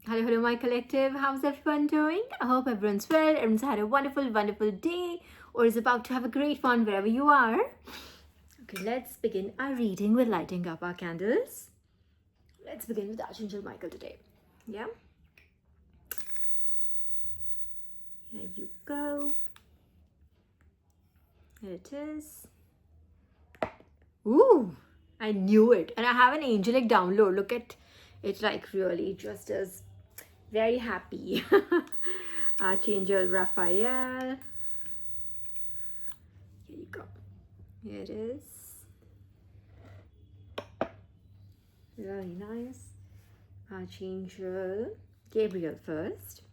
Hello, hello, my collective. How's everyone doing? I hope everyone's well. Everyone's had a wonderful, wonderful day or is about to have a great one wherever you are. Okay, let's begin our reading with lighting up our candles. Let's begin with Archangel Michael today. Yeah? Here you go. Here it is. Ooh, I knew it. And I have an angelic download. Look at it, like really just as very happy. Archangel Raphael. Here you go. Here it is. Very nice. Archangel Gabriel first.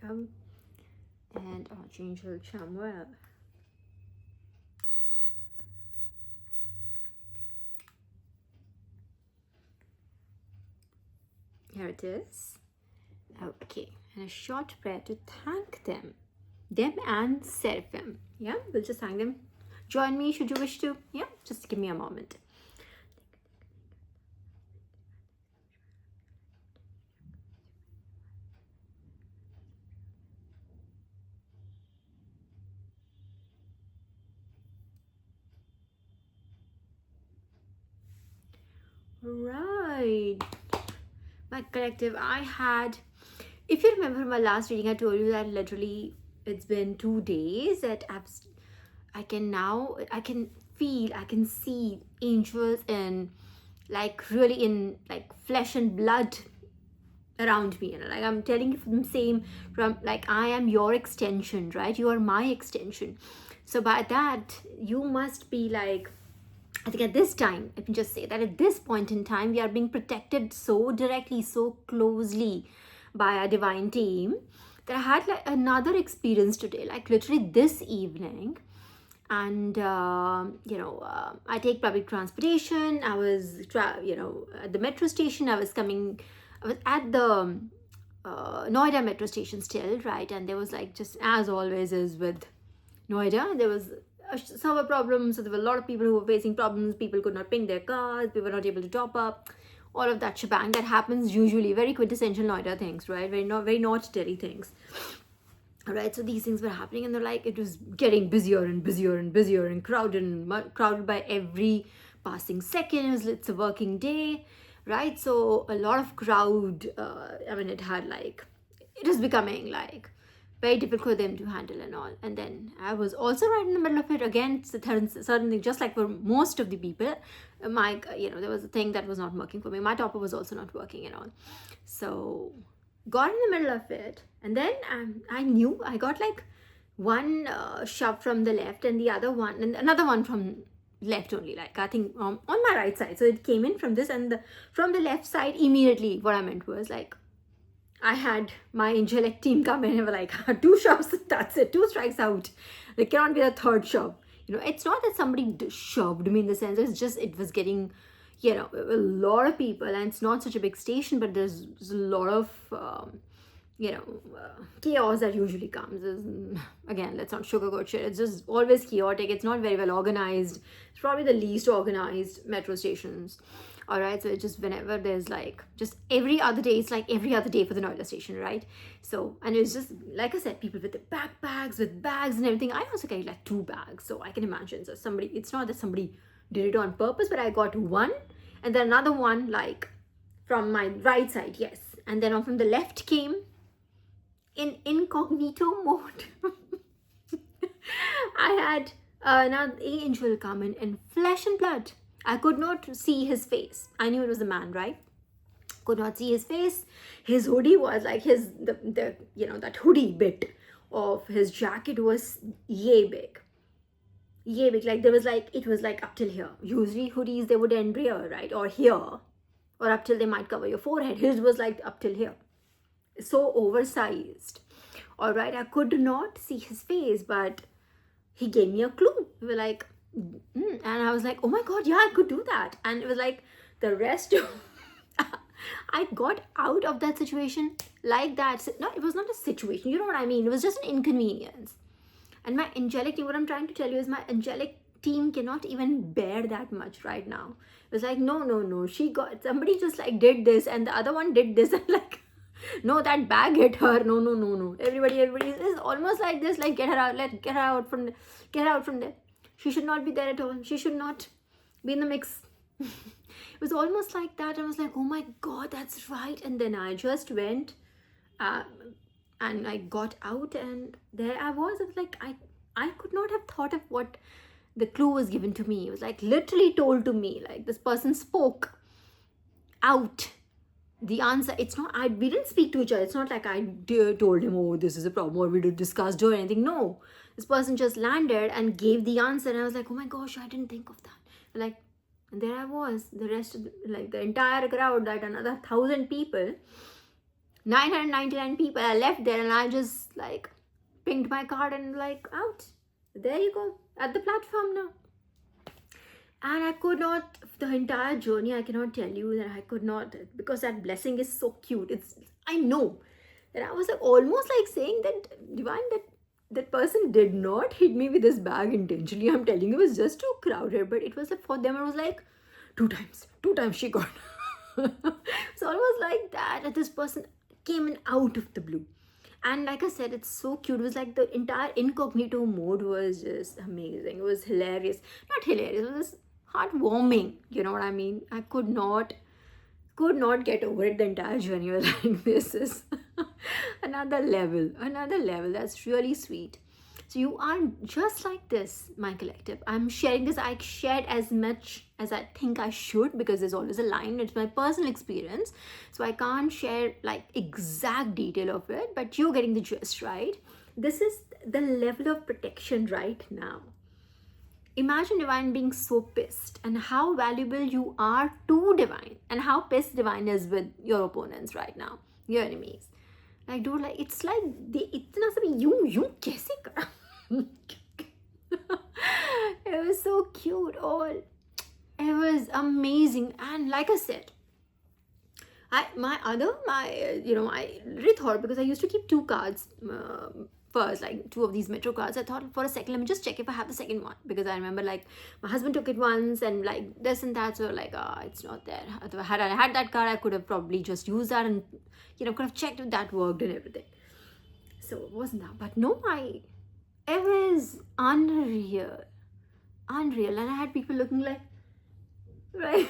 There you go. And Archangel Chamuel. Here it is. Okay, and a short prayer to thank them and Seraphim. Yeah, we'll just thank them. Join me should you wish to. Yeah, just give me a moment. Right, my collective, I had, if you remember my last reading, I told you that literally it's been 2 days that I can feel, I can see angels in like really in like flesh and blood around me, like I'm telling you from same, from like I am your extension, right? You are my extension. So by that you must be like, I think at this time, I can just say that at this point in time, we are being protected so directly, so closely by our divine team that I had like another experience today, like literally this evening. And, I take public transportation. I was, at the metro station. I was at the Noida metro station still, right? And there was like, just as always is with Noida, there was a server problem. So there were a lot of people who were facing problems. People could not ping their cars. People were not able to top up. All of that shebang that happens usually, very quintessential Noida things, right? Very not Delhi things. All right, so these things were happening, and they're like, it was getting busier and busier and busier and crowded by every passing second. It's a working day, right? So a lot of crowd. It was becoming like very difficult for them to handle and all. And then I was also right in the middle of it again. It's a certain thing, just like for most of the people. There was a thing that was not working for me. My topper was also not working and all. So got in the middle of it, and then I knew I got like one shove from the left and the other one and another one from left only, like I think on my right side. So it came in from this, and from the left side immediately. What I meant was like, I had my angelic team come in and were like, 2 shoves, that's it, 2 strikes out. There cannot be a third shove. It's not that somebody shoved me in the sense, it was getting, a lot of people, and it's not such a big station, but there's a lot of, chaos that usually comes. Again, let's not sugarcoat shit. It's just always chaotic. It's not very well organized. It's probably the least organized metro stations. All right, so it's just whenever there's like just every other day, it's like every other day for the Noida station, right? So, and it's just like I said, people with the backpacks, with bags and everything. I also carry like 2 bags, so I can imagine. So it's not that somebody did it on purpose, but I got one, and then another one like from my right side, yes, and then from the left came in incognito mode. I had another angel come in flesh and blood. I could not see his face. I knew it was a man, right? Could not see his face. His hoodie was like that hoodie bit of his jacket was yay big. Yay big. Like it was like up till here. Usually hoodies, they would end here, right? Or here. Or up till they might cover your forehead. His was like up till here. So oversized. All right, I could not see his face, but he gave me a clue. We were like, and I was like, oh my god, yeah, I could do that. And it was like the rest of I got out of that situation like that. No, it was not a situation, you know what I mean? It was just an inconvenience. And my angelic team, what I'm trying to tell you is my angelic team cannot even bear that much right now. It was like, no, she got, somebody just like did this and the other one did this and like, no, that bag hit her. No. Everybody is almost like this, like get her out, get her out from get her out from there. She should not be there at all. She should not be in the mix. It was almost like that. I was like, oh my god, that's right. And then I just went and I got out and there I was like, I could not have thought of what the clue was given to me. It was like literally told to me, like this person spoke out the answer. It's not, we didn't speak to each other. It's not like I told him, oh, this is a problem, or we discussed or anything. No, this person just landed and gave the answer and I was like, oh my gosh, I didn't think of that. Like, and there I was, the rest of like the entire crowd, that another 1,000 people, 999 people, I left there and I just like pinged my card and like out. There you go, at the platform now. And I could not, the entire journey, I cannot tell you that I could not, because that blessing is so cute. I know that I was like almost like saying that, Divine, that person did not hit me with this bag intentionally. I'm telling you, it was just too crowded. But it was like, for them, it was like two times she got. So almost like that this person came in out of the blue. And like I said, it's so cute. It was like the entire incognito mode was just amazing. It was hilarious. Not hilarious, it was heartwarming. You know what I mean? I could not get over it. The entire journey was like, this is another level. That's really sweet. So you are just like this, my collective. I'm sharing this. I shared as much as I think I should, because there's always a line. It's my personal experience, so I can't share like exact detail of it, but you're getting the gist, right? This is the level of protection right now. Imagine Divine being so pissed, and how valuable you are to Divine, and how pissed Divine is with your opponents right now, your enemies. Like, dude, like it's like they itna sab you kaise kara? It was so cute. It was amazing. And like I said, I really thought, because I used to keep 2 cards first, like 2 of these Metro cards. I thought for a second, let me just check if I have the second one, because I remember like my husband took it once and like this and that, so like it's not there. Had I had that card, I could have probably just used that and could have checked if that worked and everything. So it wasn't that, but no, it was unreal, and I had people looking like, right.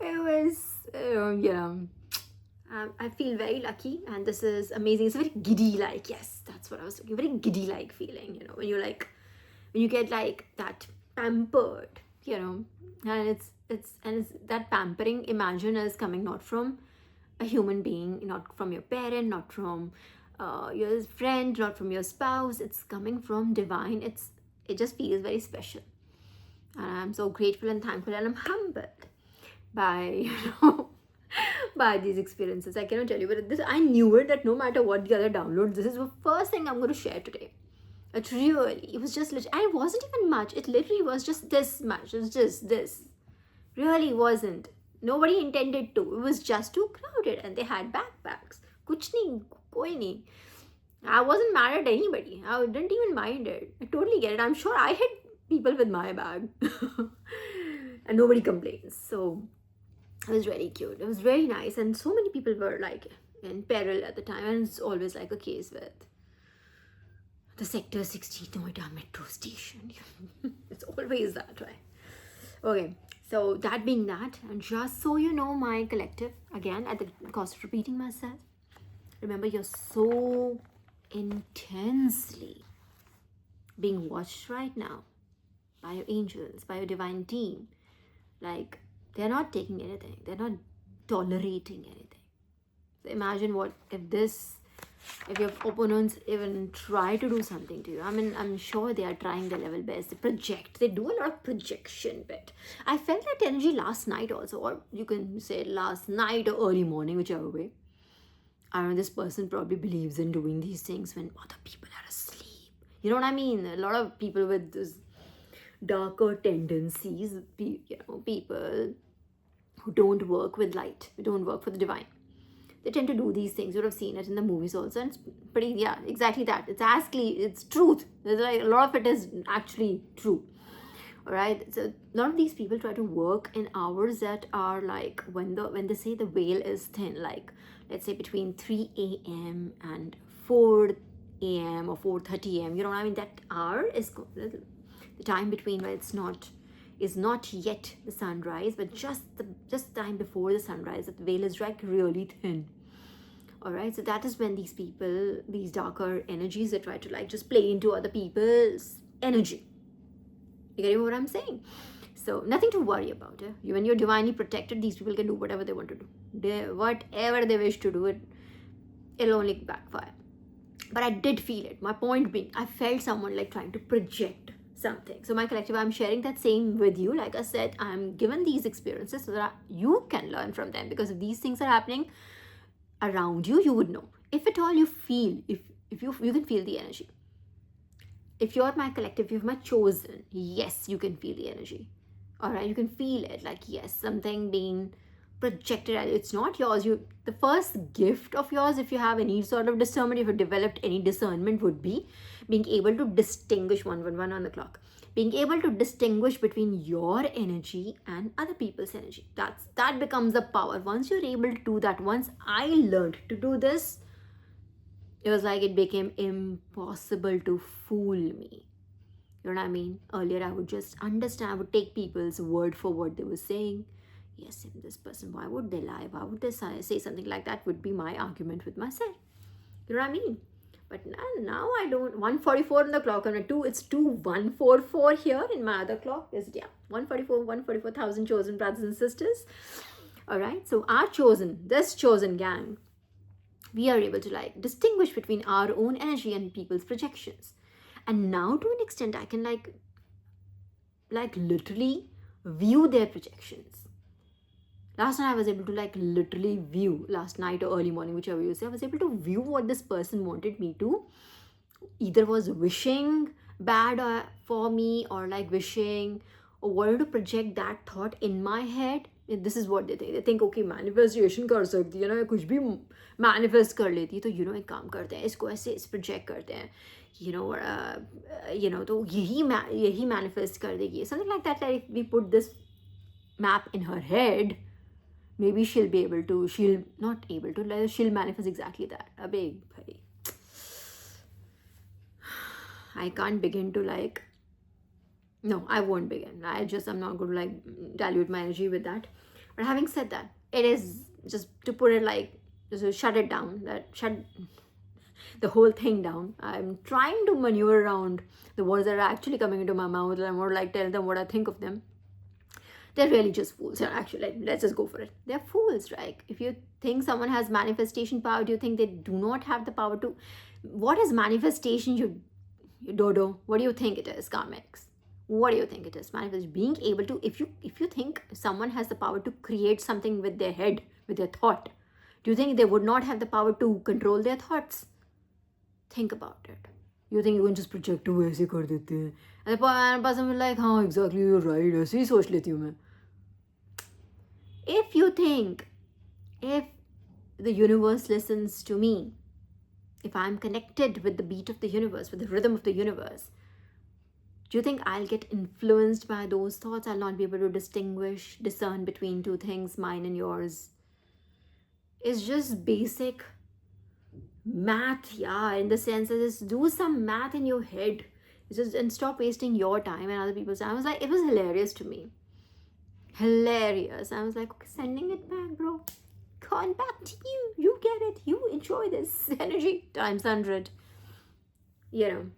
It was I feel very lucky, and this is amazing. It's a very giddy, like, yes, that's what I was looking, very giddy like feeling, when you get like that pampered, and it's that pampering, imagine, is coming not from a human being, not from your parent, not from your friend, not from your spouse. It's coming from Divine. It just feels very special, and I'm so grateful and thankful, and I'm humbled by by these experiences. I cannot tell you, but I knew it, that no matter what the other downloads, this is the first thing I'm going to share today. It was just and it wasn't even much. It literally was just this much. It was just this. Really wasn't. Nobody intended to. It was just too crowded, and they had backpacks. Kuch nahi, koi nahi. I wasn't mad at anybody. I didn't even mind it. I totally get it. I'm sure I hit people with my bag. And nobody complains. So it was very cute. It was very nice. And so many people were like in peril at the time. And it's always like a case with the Sector 16 Noida metro station. It's always that way. Okay. So that being that, and just so you know, my collective, again, at the cost of repeating myself, remember, you're so intensely being watched right now by your angels, by your divine team. Like, they're not taking anything. They're not tolerating anything. So imagine what if your opponents even try to do something to you. I mean, I'm sure they are trying their level best. They do a lot of projection bit. I felt that energy last night also, or you can say last night or early morning, whichever way. I know this person probably believes in doing these things when other people are asleep. You know what I mean? A lot of people with this darker tendencies, people who don't work with light, who don't work for the divine. They tend to do these things. You would have seen it in the movies also, and it's pretty, yeah, exactly that. It's actually, it's truth. There's like a lot of it is actually true. All right, so a lot of these people try to work in hours that are like when they say the veil is thin, like let's say between 3 a.m. and 4 a.m. or 4:30 a.m. You know what I mean? That hour is the time between where it's not is not yet the sunrise, but just time before the sunrise. That veil is like really thin. All right, so that is when these people, these darker energies, they try to like just play into other people's energy. You get what I'm saying? So nothing to worry about. When you're divinely protected, these people can do whatever they want to do. Whatever they wish to do, it'll only backfire. But I did feel it. My point being, I felt someone like trying to project something. So my collective, I'm sharing that same with you. Like I said, I'm given these experiences so that you can learn from them. Because if these things are happening around you, you would know. If at all you feel, if you can feel the energy. If you're my collective, you're my chosen, yes, you can feel the energy. All right, you can feel it, like yes, something being projected at you. It's not yours. The first gift of yours, if you have any sort of discernment, if you developed any discernment, would be being able to distinguish 111 on the clock, being able to distinguish between your energy and other people's energy. That becomes the power. Once you're able to do that, once I learned to do this, it was like it became impossible to fool me. You know what I mean? Earlier, I would just understand, I would take people's word for what they were saying. Yes, this person, why would they lie? Why would they say something like that? Would be my argument with myself. You know what I mean? But now I don't. 1:44 on the clock, and it's 2:144 here in my other clock. Is 144,000 chosen brothers and sisters. All right, so this chosen gang, we are able to like distinguish between our own energy and people's projections. And now to an extent, I can like literally view their projections. Last night I was able to like literally view, last night or early morning, whichever you say, I was able to view what this person wanted me to, either was wishing bad for me, or like wishing or wanted to project that thought in my head. This is what they think okay, manifestation कर सकती है ना, कुछ भी manifest कर लेती है, तो एक काम करते हैं, इसको ऐसे project करते हैं, तो यही manifest कर देगी, something like that. Like if we put this map in her head, maybe she'll manifest exactly that. Abey bhai, I can't begin to like, no, I won't begin. I'm not going to like dilute my energy with that. But having said that, it is just to put it like, just to shut it down, shut the whole thing down. I'm trying to maneuver around the words that are actually coming into my mouth, and more like tell them what I think of them. They're really just fools. Actually, let's just go for it. They're fools, right? If you think someone has manifestation power, do you think they do not have the power to? What is manifestation, you dodo? What do you think it is, karmics? What do you think it is? Manifest, being able to, if you think someone has the power to create something with their head, with their thought, do you think they would not have the power to control their thoughts? Think about it. You think you can just project to ऐसे कर देते हैं, and the person will like, हाँ exactly, you're right, ऐसे ही सोच लेती हूँ मैं. If you think, if the universe listens to me, if I'm connected with the beat of the universe, with the rhythm of the universe, do you think I'll get influenced by those thoughts? I'll not be able to discern between two things, mine and yours. It's just basic math, yeah, in the sense that just do some math in your head. And stop wasting your time and other people's time. I was like, it was hilarious to me. Hilarious. I was like, okay, sending it back, bro. Gone back to you. You get it. You enjoy this energy times 100.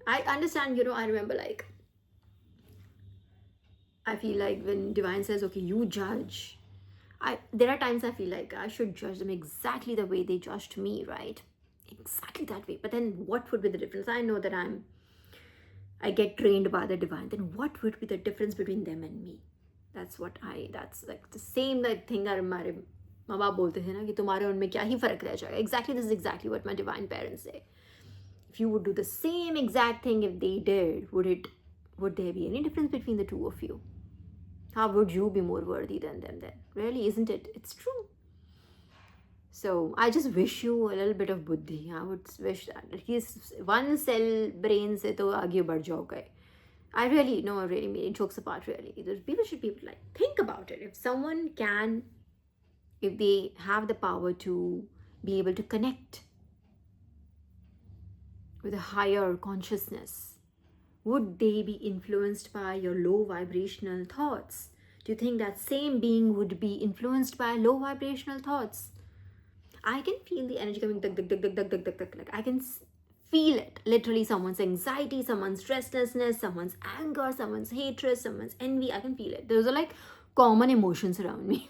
I understand, I remember like, I feel like when divine says, okay, you judge, there are times I feel like I should judge them exactly the way they judged me, right? Exactly that way. But then what would be the difference? I know that I get trained by the divine. Then what would be the difference between them and me? That's like the same like thing that हमारे माँ बाप बोलते थे ना कि तुम्हारे उनमें क्या ही फर्क रह जाएगा. Exactly, this is exactly what my divine parents say. If you would do the same exact thing if they did, would there be any difference between the two of you? How would you be more worthy than them then? Really, isn't it? It's true. So I just wish you a little bit of buddhi. I would wish that at least one cell brain se to aage badh jaoge. I really, no, I really mean, jokes apart, really. People should be like, think about it. If someone can, if they have the power to be able to connect with a higher consciousness, would they be influenced by your low vibrational thoughts? Do you think that same being would be influenced by low vibrational thoughts? I can feel the energy coming, duk, duk, duk, duk, duk, duk, duk, duk. Like I can feel it. Literally, someone's anxiety, someone's restlessness, someone's anger, someone's hatred, someone's envy. I can feel it. Those are like common emotions around me.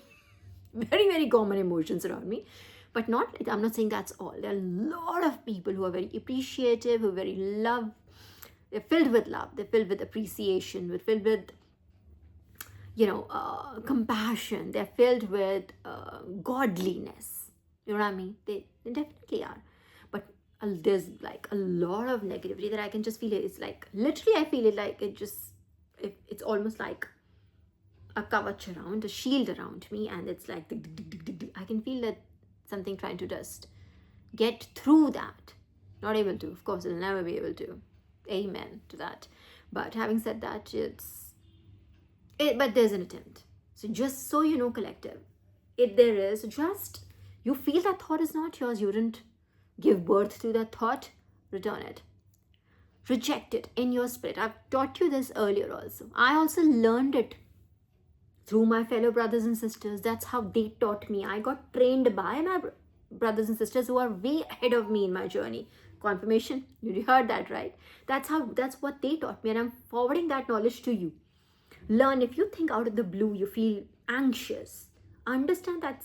Very, very common emotions around me. But not, I'm not saying that's all. There are a lot of people who are very appreciative, who are very love. They're filled with love. They're filled with appreciation. They're filled with, compassion. They're filled with godliness. You know what I mean? They definitely are. But there's like a lot of negativity that I can just feel it. It's like, literally, I feel it like it's almost like a kavach around, a shield around me, and it's like, I can feel that something trying to just get through that. Not able to, of course, it'll never be able to. Amen to that. But having said that, but there's an attempt. So just so you know, collective, if there is, just, you feel that thought is not yours, you didn't give birth to that thought, return it. Reject it in your spirit. I've taught you this earlier also. I also learned it through my fellow brothers and sisters. That's how they taught me. I got trained by my brothers and sisters who are way ahead of me in my journey. Confirmation, you heard that, right? That's what they taught me, and I'm forwarding that knowledge to you. Learn. If you think out of the blue, you feel anxious, understand that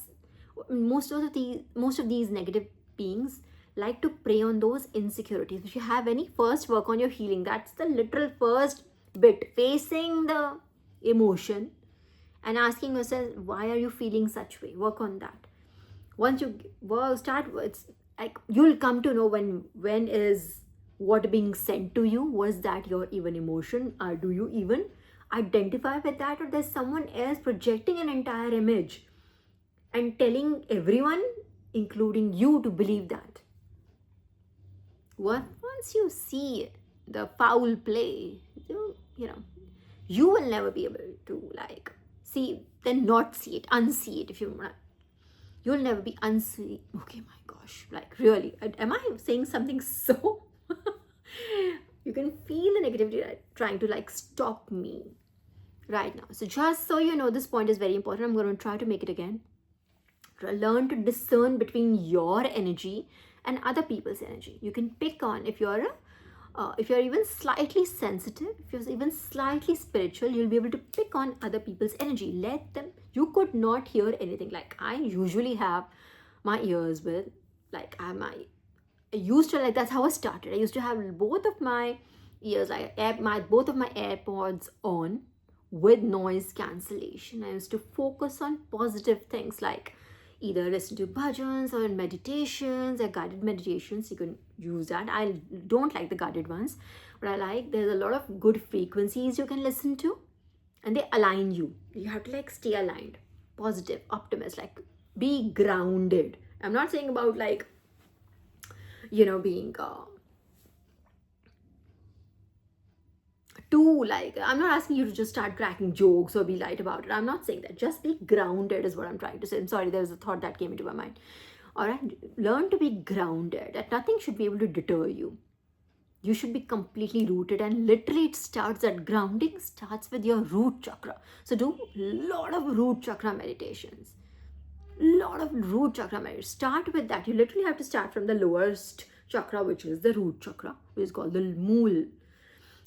most of these negative beings like to prey on those insecurities. If you have any, first work on your healing. That's the literal first bit. Facing the emotion and asking yourself, why are you feeling such way? Work on that. Once you start, it's like you'll come to know when is what being sent to you. Was that your even emotion, or do you even identify with that, or there's someone else projecting an entire image and telling everyone, including you, to believe that? Once you see the foul play, you will never be able to like see, then not see it, unsee it. If you want, you'll never be unsee. Okay, my gosh, like really, am I saying something so? You can feel the negativity trying to like stop me right now. So just so you know, this point is very important. I'm going to try to make it again. Learn to discern between your energy and other people's energy. You can pick on, if you're even slightly sensitive, if you're even slightly spiritual, you'll be able to pick on other people's energy. Let them. You could not hear anything. Like I usually have my ears with, like I used to, like, that's how I started. I used to have both of my ears, like both of my AirPods on with noise cancellation. I used to focus on positive things, like either listen to bhajans or meditations or guided meditations. You can use that. I don't like the guided ones, but I like, there's a lot of good frequencies you can listen to, and they align you. You have to like stay aligned, positive, optimist, like be grounded. I'm not saying about like, being too like, I'm not asking you to just start cracking jokes or be light about it. I'm not saying that. Just be grounded is what I'm trying to say. I'm sorry, there was a thought that came into my mind. All right, learn to be grounded. That nothing should be able to deter you. You should be completely rooted, and literally it starts, that grounding starts with your root chakra. So do a lot of root chakra meditations. Start with that. You literally have to start from the lowest chakra, which is the root chakra, which is called the mool.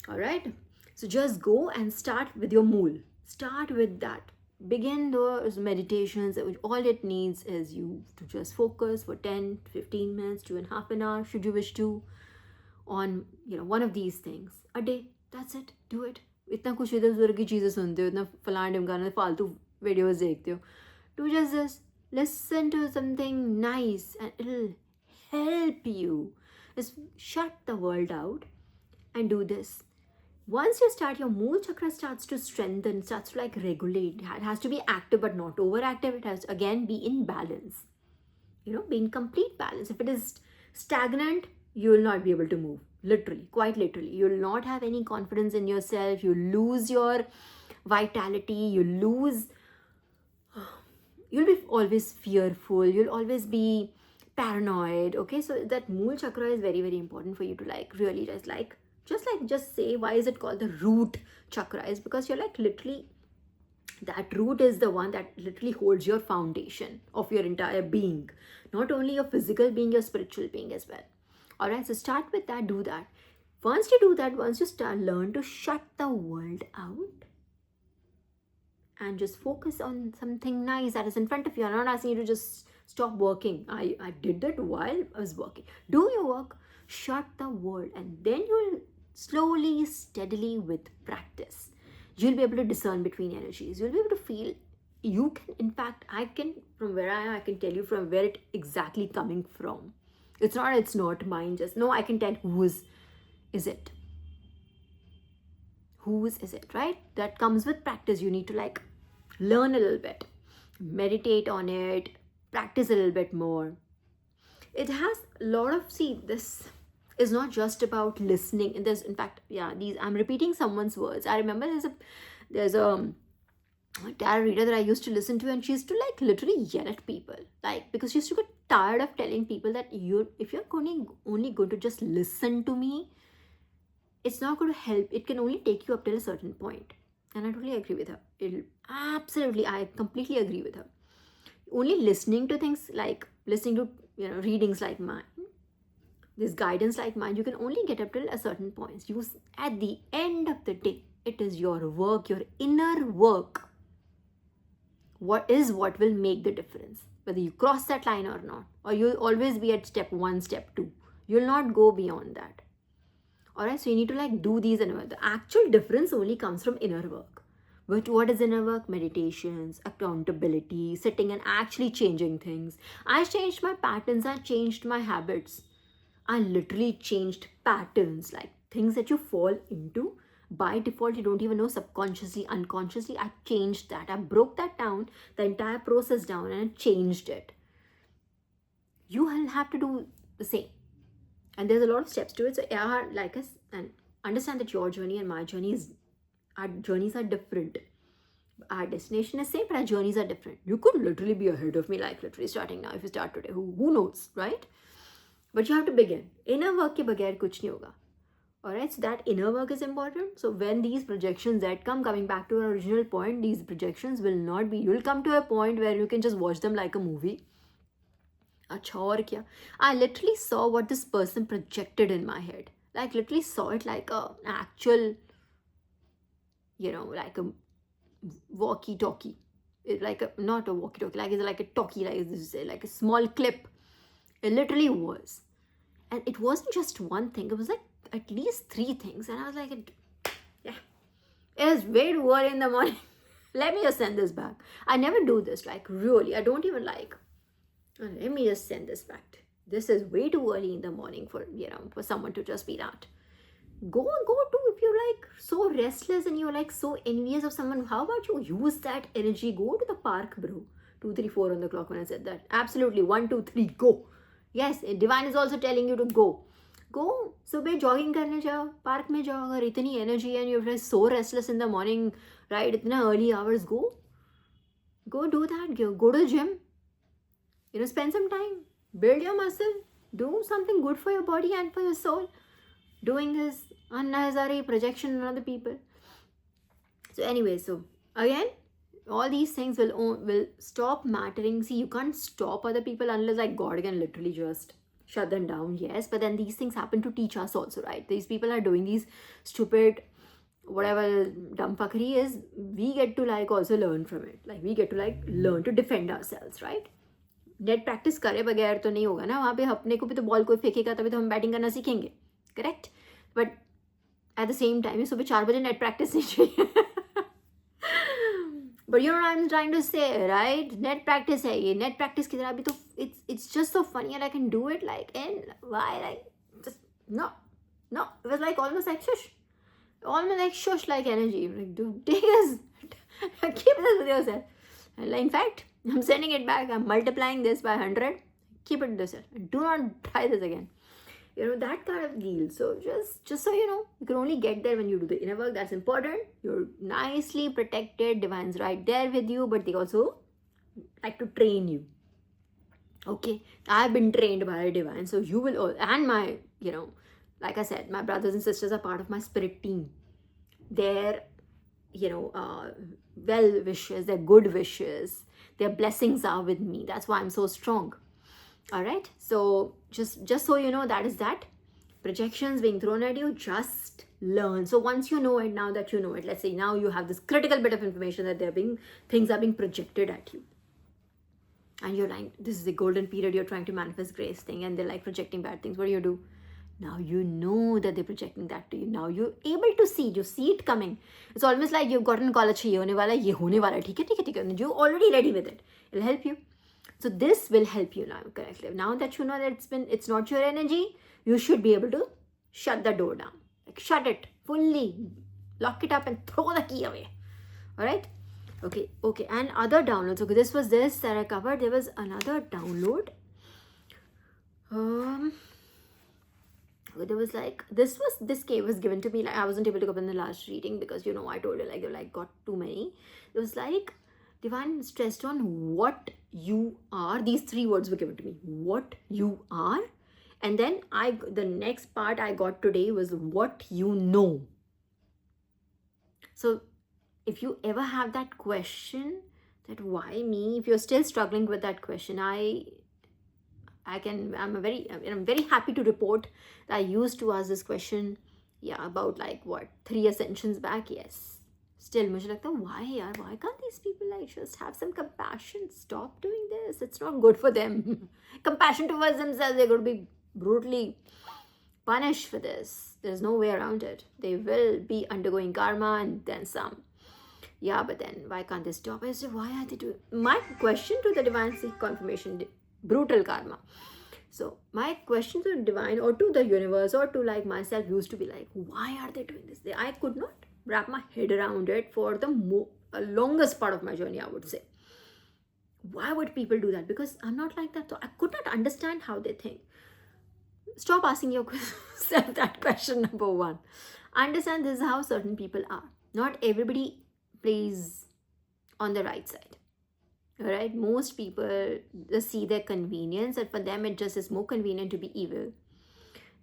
All right, so just go and start with your mool. Start with that. Begin those meditations. All it needs is you to just focus for 10-15 minutes to half an hour, should you wish to, on one of these things a day. That's it. Do it. इतना कुछ इधर उधर की चीज़ें सुनते हो, इतना फलाने ढिमकाने फालतू वीडियोस देखते हो. Do just this. Listen to something nice, and it'll help you. Just shut the world out and do this. Once you start, your mool chakra starts to strengthen, starts to like regulate. It has to be active but not overactive. It has to again be in balance. be in complete balance. If it is stagnant, you will not be able to move. Literally, quite literally. You will not have any confidence in yourself. You lose your vitality. You'll be always fearful. You'll always be paranoid. Okay, so that Mool chakra is very, very important for you to really just say why is it called the root chakra, is because you're literally, that root is the one that literally holds your foundation of your entire being, not only your physical being, your spiritual being as well. All right, so start with that. Do that. Once you do that, once you learn to shut the world out and just focus on something nice that is in front of you. I'm not asking you to just stop working. I did that while I was working. Do your work, shut the world, and then you'll slowly, steadily, with practice, you'll be able to discern between energies. You'll be able to feel. You can, in fact, I can, from where I am, I can tell you from where it exactly coming from. It's not mine. Just no, I can tell whose is it. Whose is it, right? That comes with practice. You need to learn a little bit, meditate on it, practice a little bit more. It has a lot of, this is not just about listening. And there's, in fact, I'm repeating someone's words. I remember there's a tarot reader that I used to listen to, and she used to literally yell at people, because she used to get tired of telling people that if you're only going to just listen to me, it's not going to help. It can only take you up till a certain point. And I totally agree with her. I completely agree with her. Only listening to things, listening to readings like mine, this guidance like mine, you can only get up till a certain point. At the end of the day, it is your work, your inner work, what will make the difference, whether you cross that line or not, or you'll always be at step 1, step 2. You'll not go beyond that. All right, so you need to do these inner work. The actual difference only comes from inner work. But what is inner work? Meditations, accountability, sitting and actually changing things. I changed my patterns. I changed my habits. I literally changed patterns, things that you fall into by default. You don't even know, subconsciously, unconsciously. I changed that. I broke that down, the entire process down, and I changed it. You will have to do the same. And there's a lot of steps to it. So and understand that your journey and my journey our journeys are different. Our destination is same, but our journeys are different. You could literally be ahead of me, literally starting now. If you start today, who knows, right? But you have to begin. Inner work ke bagair kuch nahi hoga. All right, so that inner work is important. So when these projections that coming back to our original point, these projections will not be, you'll come to a point where you can just watch them like a movie. I literally saw what this person projected in my head. Literally saw it like an actual, like a walkie-talkie. Not a walkie-talkie, it's like a talkie, like a small clip. It literally was. And it wasn't just one thing. It was at least 3 things. And I was it is way too early in the morning. Let me just send this back. I never do this. Really, I don't even let me just send this back. This is way too early in the morning for someone to just be that. Go do. If you're so restless and you're so envious of someone, how about you use that energy? Go to the park, bro. 2, 3, 4 on the clock when I said that. Absolutely. 1, 2, 3, go. Yes, divine is also telling you to go. Go. Subah jogging karne jao, park mein jao. Agar itni energy and you're so restless in the morning, right? Itna early hours, go. Go do that. Go to the gym. Spend some time, build your muscle, do something good for your body and for your soul. Doing this unnecessary projection on other people. So anyway, so again, all these things will stop mattering. See, you can't stop other people unless God can literally just shut them down. Yes, but then these things happen to teach us also, right? These people are doing these stupid, whatever dumb fuckery is. We get to also learn from it. We get to learn to defend ourselves, right? Net practice करे बगैर तो नहीं होगा ना. वहाँ पे अपने को भी तो बॉल कोई फेंकेगा तभी तो हम बैटिंग करना सीखेंगे. Correct. But at the same time सुबह 4 बजे नेट प्रैक्टिस नहीं चाहिए. But you know I am trying to say, right? Net practice है ये. नेट प्रैक्टिस की तरह अभी तो it's just so funny and I can do it and why just no it was almost shush, shush energy. Dude, take this, keep this with yourself. And in fact, I'm sending it back. I'm multiplying this by 100. Keep it to yourself. Do not try this again. That kind of deal. So just so you know, you can only get there when you do the inner work. That's important. You're nicely protected. Divine's right there with you, but they also like to train you. Okay, I've been trained by a divine, so you will all, and my, like I said, my brothers and sisters are part of my spirit team. Their, well wishes, their good wishes, their blessings are with me. That's why I'm so strong. All right, so just so you know, that is that. Projections being thrown at you, just learn. So once you know it, now that you know it, let's say now you have this critical bit of information that things are being projected at you, and you're like, this is the golden period, you're trying to manifest grace thing, and they're like projecting bad things. What do? Now you know that they're projecting that to you. Now you're able to see, you see it coming. It's almost like you've gotten a call, ye hone wala, ye hone wala, theek hai, you're already ready with it. It'll help you. So this will help you now, correctly. Now that you know that it's not your energy, you should be able to shut the door down. Like shut it fully, lock it up and throw the key away. All right? Okay. And other downloads. Okay, this was this that I covered. There was another download. There was like, this cave was given to me. Like I wasn't able to go in the last reading because, I told you, like, they like got too many. It was like, Divine stressed on what you are. These 3 words were given to me. What you are. And then the next part I got today was what you know. So if you ever have that question, that why me, if you're still struggling with that question, I'm very happy to report that I used to ask this question, about like 3 ascensions back. Yes. Still, mujhe lagta, why can't these people like just have some compassion? Stop doing this. It's not good for them. Compassion towards themselves, they're going to be brutally punished for this. There's no way around it. They will be undergoing karma and then some. Yeah, but then why can't they stop? I said, why are they doing? My question to the divine seek confirmation, brutal karma. So my question to the divine or to the universe or to like myself used to be like, why are they doing this? I could not wrap my head around it for the longest part of my journey, I would say. Why would people do that? Because I'm not like that. So I could not understand how they think. Stop asking yourself that question, number 1. Understand this is how certain people are. Not everybody plays on the right side. All right? Most people just see their convenience, and for them it just is more convenient to be evil.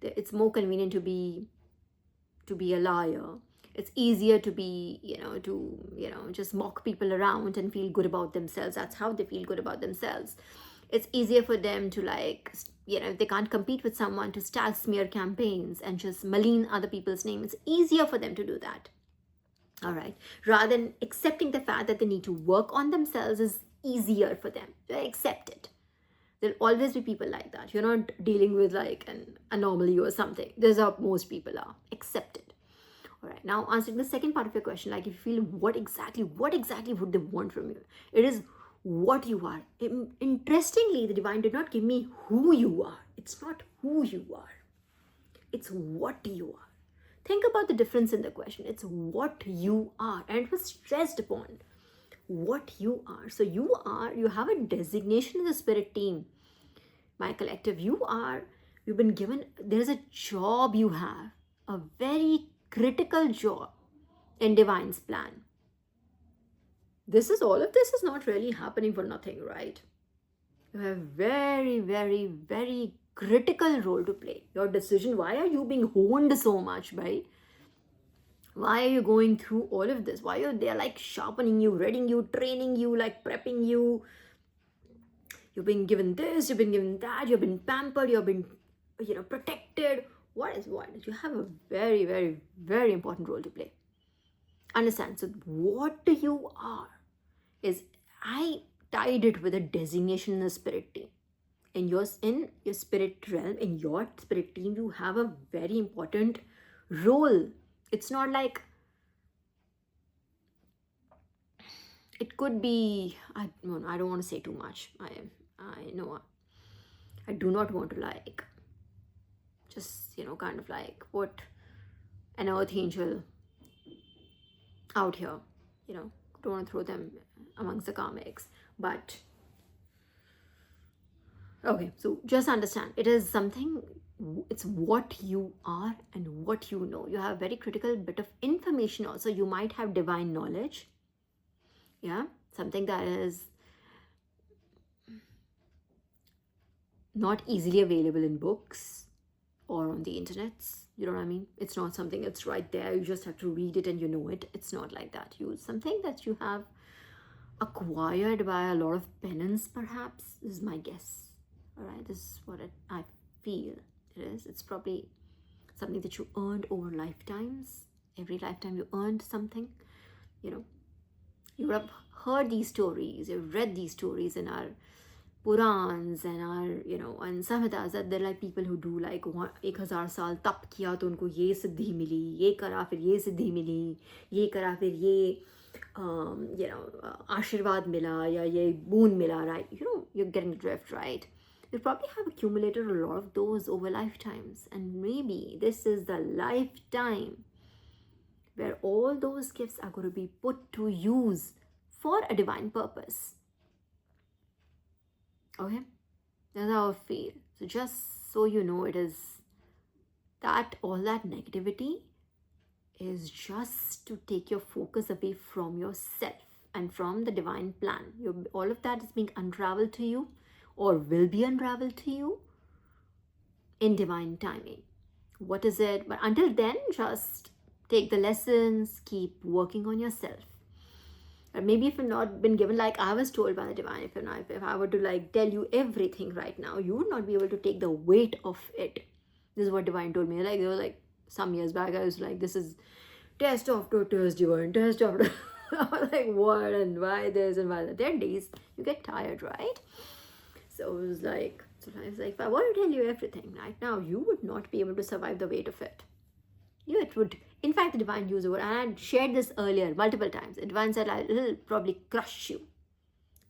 It's more convenient to be a liar. It's easier to be, just mock people around and feel good about themselves. That's how they feel good about themselves. It's easier for them to like, if they can't compete with someone, to start smear campaigns and just malign other people's name. It's easier for them to do that. All right. Rather than accepting the fact that they need to work on themselves is easier for them. They accept it. There'll always be people like that. You're not dealing with like an anomaly or something. This is how most people are. Accept it. All right, now answering the second part of your question, like if you feel what exactly would they want from you? It is what you are. Interestingly, the divine did not give me who you are. It's not who you are. It's what you are. Think about the difference in the question. It's what you are. And it was stressed upon what you are. So you have a designation in the spirit team. My collective, you've been given, there's a job you have. A very critical job in divine's plan. All of this is not really happening for nothing, right? You have very, very, very critical role to play. Your decision, why are you being honed so much, right? Why are you going through all of this? Why are they like sharpening you, reading you, training you, like prepping you? You've been given this, you've been given that, you've been pampered, you've been, protected. What? You have a very, very, very important role to play. Understand? So what you are is, I tied it with a designation in the spirit team. In your spirit realm, in your spirit team, you have a very important role. It's not like, it could be, I don't want to say too much. I know I do not want to like just, kind of like put an earth angel out here, don't want to throw them amongst the karmics, but Okay, so just understand, it is something, it's what you are and what you know. You have very critical bit of information also. You might have divine knowledge, yeah, something that is not easily available in books or on the internets. You know what I mean? It's not something that's right there. You just have to read it and you know it. It's not like that. You something that you have acquired by a lot of penance, perhaps. This is my guess. All right, this is what I feel it is. It's probably something that you earned over lifetimes. Every lifetime you earned something. You know, you have heard these stories. You've read these stories in our Purans and our, you know, and Samhitas, that they're like people who do like 1000 साल तप किया तो उनको ये सिद्धि मिली, ये करा फिर ये सिद्धि मिली, ये करा फिर ये you know, आशीर्वाद मिला या ये boon मिला, right? You know, you're getting the drift, right? You probably have accumulated a lot of those over lifetimes, and maybe this is the lifetime where all those gifts are going to be put to use for a divine purpose. Okay, that's how I feel. So just so you know, it is that all that negativity is just to take your focus away from yourself and from the divine plan. All of that is being unraveled to you, or will be unraveled to you in divine timing. What is it? But until then, just take the lessons, keep working on yourself. Or maybe if you've not been given, like I was told by the divine, if I were to like tell you everything right now, you would not be able to take the weight of it. This is what divine told me. Like they were like some years back, I was like, this is test after test, divine, test after. I was like, what and why this and why that. There are days you get tired, right? So it was like, if I were to tell you everything right now, you would not be able to survive the weight of it. Yeah, it would. In fact, the divine used the word, and I had shared this earlier multiple times. The divine said, it'll probably crush you.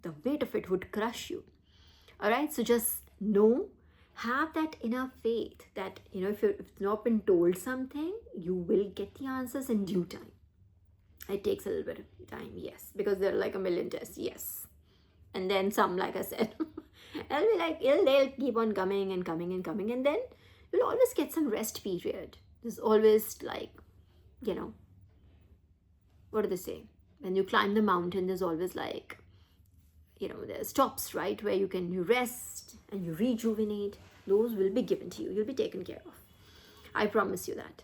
The weight of it would crush you. All right, so just know, have that inner faith that, you know, if you've not been told something, you will get the answers in due time. It takes a little bit of time, yes, because there are like a million tests, yes. And then some, like I said, it'll be like, they'll keep on coming and coming and coming, and then you'll always get some rest period. There's always like, you know, what do they say? When you climb the mountain, there's always like, you know, there's stops, right? Where you rest and you rejuvenate. Those will be given to you. You'll be taken care of. I promise you that.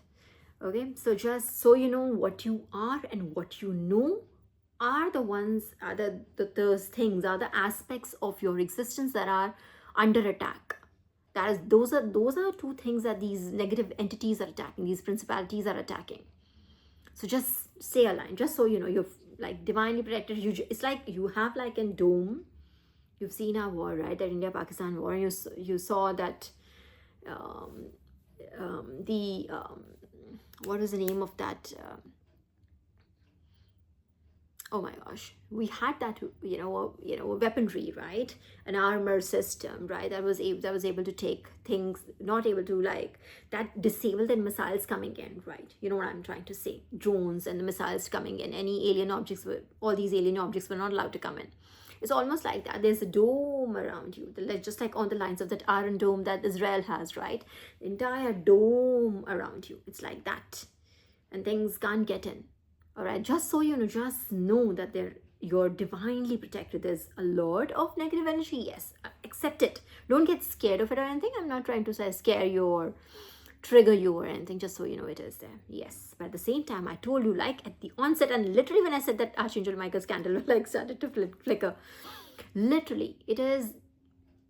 Okay. So just so you know what you are and what you know are the ones, are those things, are the aspects of your existence that are under attack. Those are two things that these negative entities are attacking, these principalities are attacking. So just stay aligned, just so you know, you're like divinely protected. It's like you have like a dome. You've seen our war, right? That India-Pakistan war. And you saw that what was the name of that? Oh my gosh, we had that, you know, weaponry, right? An armor system, right? That was able to take things, not able to like, that disabled the missiles coming in, right? You know what I'm trying to say? Drones and the missiles coming in, all these alien objects were not allowed to come in. It's almost like that. There's a dome around you, just like on the lines of that Iron Dome that Israel has, right? The entire dome around you. It's like that. And things can't get in. All right, just so you know, just know that you're divinely protected. There's a lot of negative energy. Yes, accept it. Don't get scared of it or anything. I'm not trying to say scare you or trigger you or anything. Just so you know, it is there. Yes, but at the same time, I told you, like at the onset, and literally when I said that, Archangel Michael's candle like started to flicker. Literally, it is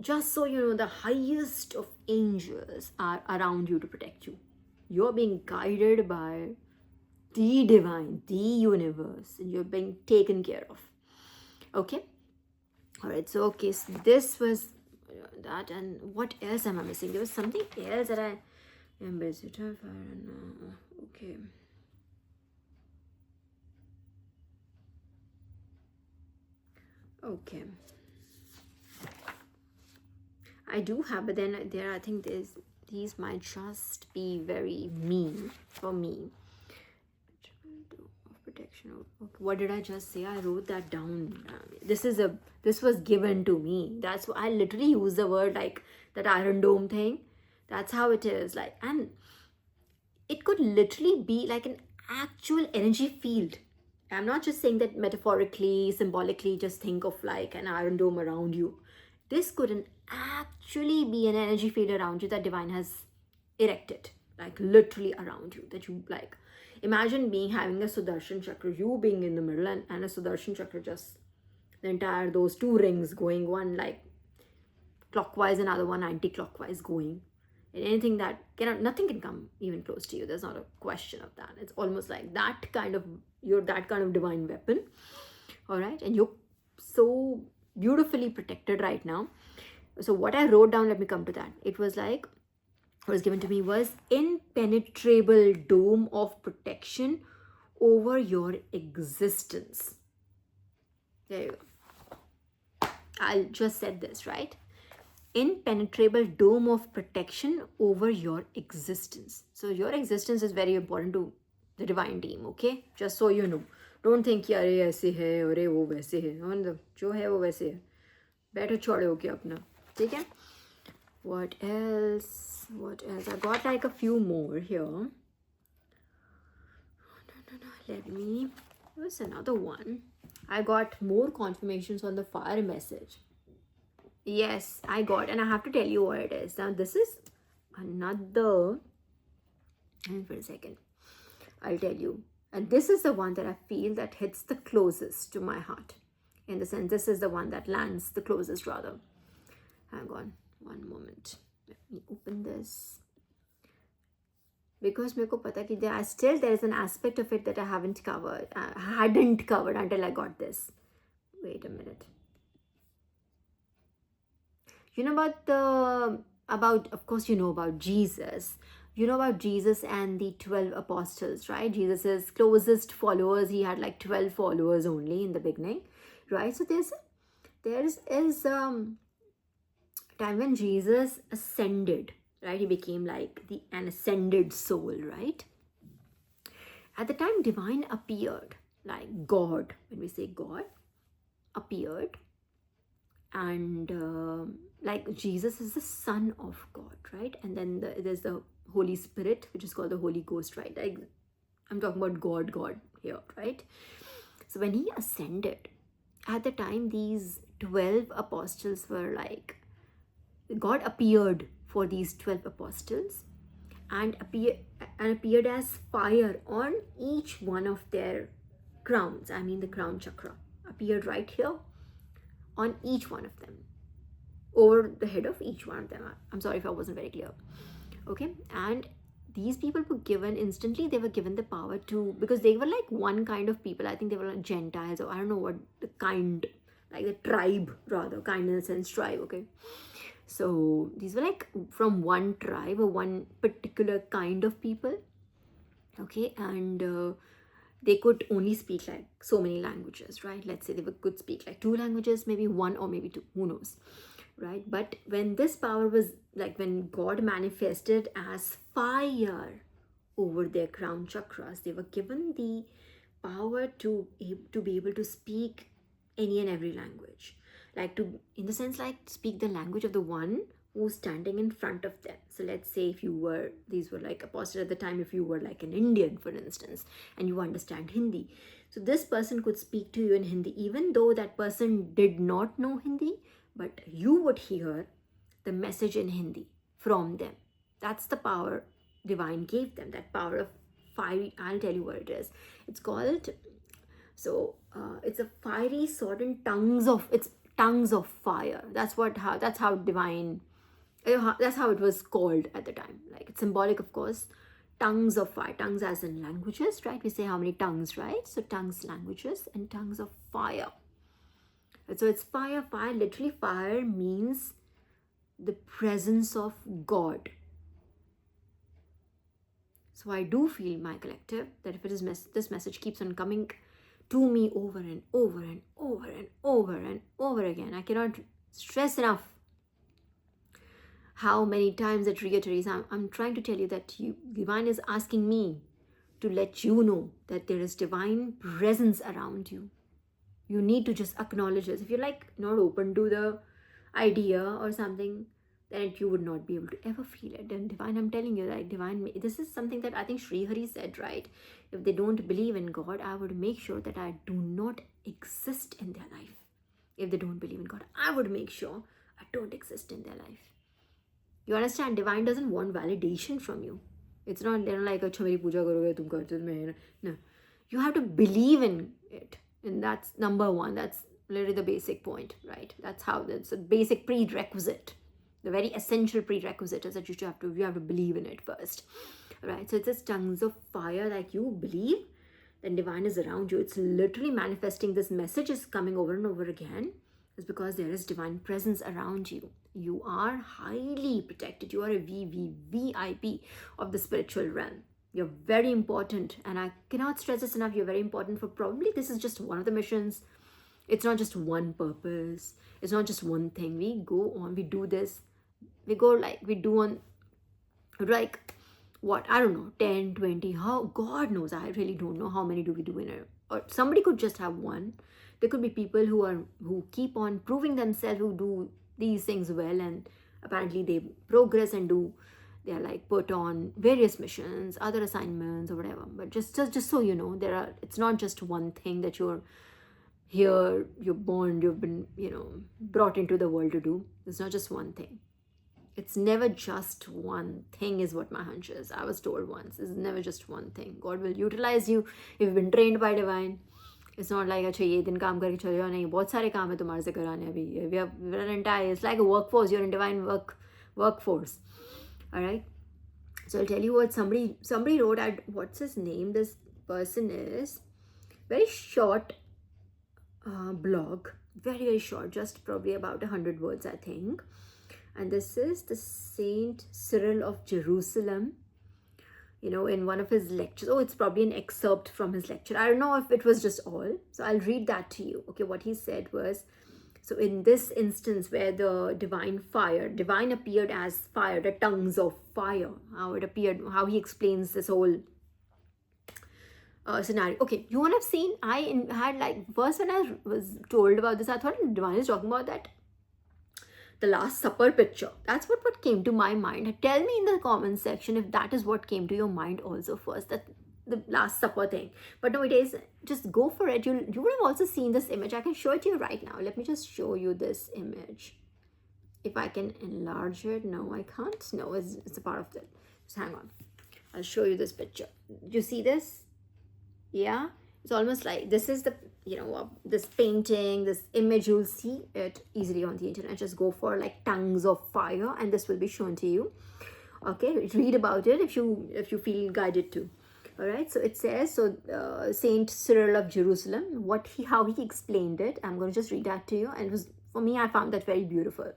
just so you know, the highest of angels are around you to protect you. You're being guided by the divine, the universe, and you're being taken care of. Okay. All right. So okay, so this was that, and what else am I missing? There was something else that I am busy. Okay. Okay. I do have, but then I think these might just be very mean for me. of protection. Okay, what did I just say? I wrote that down. This was given to me. That's why I literally use the word like that Iron Dome thing. That's how it is. Like, and it could literally be like an actual energy field. I'm not just saying that metaphorically, symbolically, just think of like an iron dome around you. This couldn't actually be an energy field around you that divine has erected, like literally around you. That you like imagine being having a Sudarshan chakra, you being in the middle, and a Sudarshan chakra, just the entire those two rings going, one like clockwise, another one anti-clockwise going. And anything that cannot, nothing can come even close to you. There's not a question of that. It's almost like that kind of, you're that kind of divine weapon. All right, and you're so beautifully protected right now. So what I wrote down, let me come to that. It was like, what was given to me was impenetrable dome of protection over your existence. There you go. I'll just said this, right? Impenetrable dome of protection over your existence. So your existence is very important to the divine team, okay? Just so you know. Don't think कि अरे ऐसे है अरे वो वैसे है, मतलब जो है वो वैसे है, बैठो छोड़े होके अपना, ठीक है? What else? I got like a few more here. No. Let me. There's another one. I got more confirmations on the fire message. Yes, I got, and I have to tell you what it is. Now, this is another. For a second, I'll tell you. And this is the one that I feel that hits the closest to my heart. In the sense, this is the one that lands the closest, rather. Hang on, one moment. Let me open this. Because मेरे को पता कि there is an aspect of it that I hadn't covered until I got this. Wait a minute. You know of course you know about Jesus. You know about Jesus and the 12 apostles, right? Jesus's closest followers. He had like 12 followers only in the beginning, right? So there is time when Jesus ascended, right? He became like an ascended soul, right? At the time, divine appeared, like God. When we say God appeared, and like Jesus is the Son of God, right? And then there's the Holy Spirit, which is called the Holy Ghost, right? Like, I'm talking about God here, right? So when he ascended, at the time, these 12 apostles were like, God appeared for these 12 apostles and appeared as fire on each one of their crowns. I mean, the crown chakra appeared right here on each one of them, over the head of each one of them. I'm sorry if I wasn't very clear. Okay, and these people were given instantly, they were given the power to, because they were like one kind of people. I think they were like Gentiles, or I don't know what the kind, like the tribe rather, kind in the sense tribe, okay? So these were like from one tribe or one particular kind of people, okay? And they could only speak like so many languages, right? Let's say they could speak like 2 languages, maybe 1 or maybe 2, who knows, right? But when this power was like, when God manifested as fire over their crown chakras, they were given the power to be able to speak any and every language, like to, in the sense, like speak the language of the one who's standing in front of them. So let's say if these were like apostles at the time, if you were like an Indian, for instance, and you understand Hindi, so this person could speak to you in Hindi, even though that person did not know Hindi, but you would hear the message in Hindi from them. That's the power divine gave them, that power of fire. I'll tell you what it is. It's called, it's a fiery sword and tongues of fire. That's how divine, that's how it was called at the time. Like, it's symbolic, of course. Tongues of fire, tongues as in languages, right? We say how many tongues, right? So tongues, languages, and tongues of fire. So it's fire. Literally fire means the presence of God. So I do feel, my collective, that if it is this message keeps on coming to me over and over and over and over and over again, I cannot stress enough how many times it reiterates. I'm trying to tell you that divine is asking me to let you know that there is divine presence around you. You need to just acknowledge this. If you're like not open to the idea or something, then you would not be able to ever feel it. And divine, I'm telling you, like divine, this is something that I think Sri Hari said, right? If they don't believe in God, I would make sure that I do not exist in their life. If they don't believe in God, I would make sure I don't exist in their life. You understand? Divine doesn't want validation from you. It's not, they're not like, acha meri puja karoge, tum karte mein. No. You have to believe in it. And that's number one. That's literally the basic point, right? That's a basic prerequisite. The very essential prerequisite is that you have to believe in it first. Right? So it's just tongues of fire, like you believe, then divine is around you. It's literally manifesting. This message is coming over and over again. It's because there is divine presence around you. You are highly protected. You are a VIP of the spiritual realm. You're very important, and I cannot stress this enough. You're very important for probably this is just one of the missions. It's not just one purpose. It's not just one thing. We go on, we do this. We go like, we do on like what, I don't know, 10, 20, how, God knows, I really don't know how many do we do in a, or somebody could just have one. There could be people who keep on proving themselves, who do these things well, and apparently they progress and they're like put on various missions, other assignments or whatever. But just so you know, it's not just one thing that you're here, you're born, you've been, brought into the world to do. It's not just one thing. It's never just one thing is what my hunch is. I was told once, it's never just one thing. God will utilize you. You've been trained by divine. It's not like, अच्छा ये दिन काम करके चले जाओ, नहीं, बहुत सारे काम है तुम्हारे से कराने अभी. We're an entire, it's like a workforce. You're in divine workforce. All right. So I'll tell you what somebody wrote at, what's his name? This person is very short blog, very, very short, just probably about 100 words, I think. And this is the Saint Cyril of Jerusalem, in one of his lectures. Oh, it's probably an excerpt from his lecture. I don't know if it was just all. So I'll read that to you. Okay, what he said was, so in this instance where the divine appeared as fire, the tongues of fire, how it appeared, how he explains this whole scenario. Okay, you want to have seen, I had like, first when I was told about this, I thought divine is talking about that the Last Supper picture. That's what came to my mind. Tell me in the comment section if that is what came to your mind also first, that the Last Supper thing. But no, it is, just go for it. You would have also seen this image. I can show it to you right now. Let me just show you this image. If I can enlarge it. No, I can't. No, it's a part of it. Just hang on. I'll show you this picture. You see this? Yeah, it's almost like this is the, this painting, this image. You'll see it easily on the internet. Just go for like tongues of fire and this will be shown to you. Okay, read about it if you feel guided to. All right, so it says, Saint Cyril of Jerusalem, how he explained it. I'm going to just read that to you, and it was, for me, I found that very beautiful.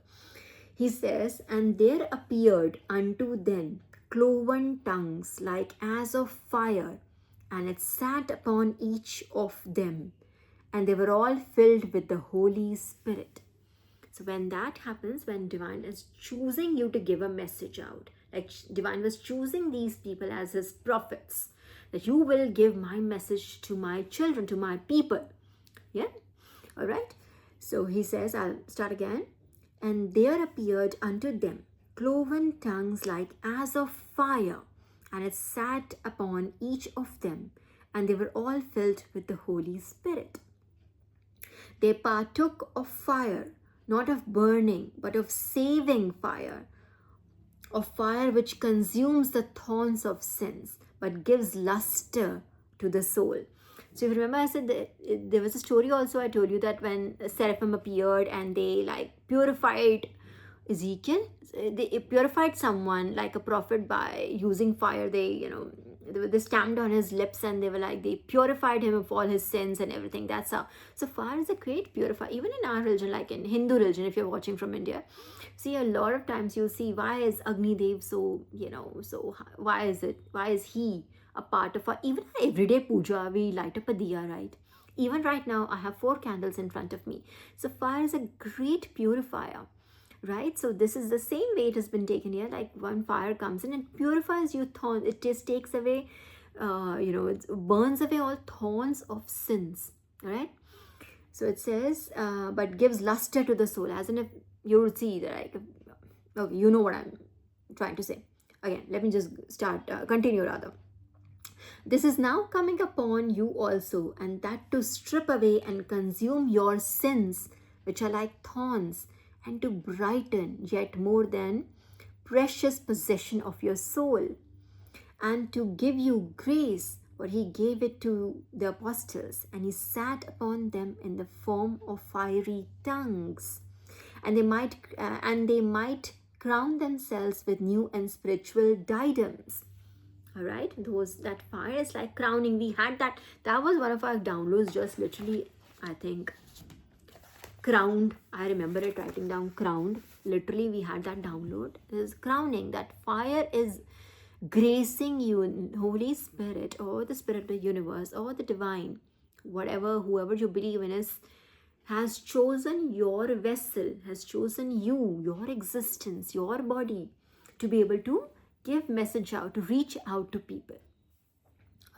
He says, and there appeared unto them cloven tongues like as of fire, and it sat upon each of them, and they were all filled with the Holy Spirit. So when that happens, when divine is choosing you to give a message out, like divine was choosing these people as his prophets, that you will give my message to my children, to my people. Yeah? All right. So he says, I'll start again. And there appeared unto them cloven tongues like as of fire, and it sat upon each of them, and they were all filled with the Holy Spirit. They partook of fire, not of burning, but of saving fire, of fire which consumes the thorns of sins, but gives luster to the soul. So if you remember, I said that there was a story also, I told you that when seraphim appeared and they like purified Ezekiel, they purified someone like a prophet by using fire. They stamped on his lips and they purified him of all his sins and everything. That's how. So fire is a great purifier. Even in our religion, like in Hindu religion, if you're watching from India, see, a lot of times you'll see, why is Agni Dev so why is he a part of our, even our everyday puja, we light up a diya, right? Even right now, I have 4 candles in front of me. So fire is a great purifier. Right, so this is the same way it has been taken here. Like when fire comes in, it purifies your thorns. It just takes away it burns away all thorns of sins. All right. So it says, but gives luster to the soul, as in if you would see that, like, okay, you know what I'm trying to say. Again, let me just continue rather. This is now coming upon you also, and that to strip away and consume your sins, which are like thorns, and to brighten yet more than precious possession of your soul, and to give you grace, for he gave it to the apostles, and he sat upon them in the form of fiery tongues, and they might crown themselves with new and spiritual diadems. All right, that fire is like crowning. We had that was one of our downloads, just literally, I think, crowned. I remember it, writing down crowned. Literally, we had that download. Is crowning. That fire is gracing you, Holy Spirit, or the Spirit of the universe, or the divine, whoever you believe in, has chosen your vessel, has chosen you, your existence, your body, to be able to give message out, to reach out to people.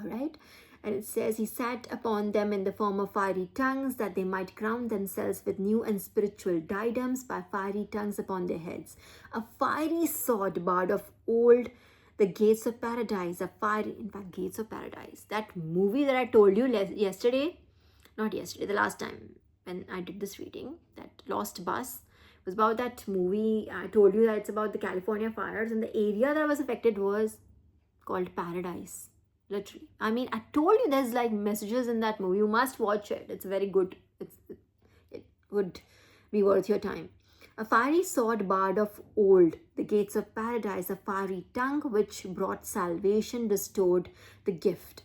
All right. And it says, he sat upon them in the form of fiery tongues, that they might crown themselves with new and spiritual diadems by fiery tongues upon their heads. A fiery sword barred of old the gates of paradise, gates of paradise. That movie that I told you the last time when I did this reading, that Lost Bus, was about that movie. I told you that it's about the California fires, and the area that was affected was called Paradise. Literally. I mean, I told you there's like messages in that movie. You must watch it. It's very good. It would be worth your time. A fiery sword barred of old, the gates of paradise, a fiery tongue which brought salvation, bestowed the gift.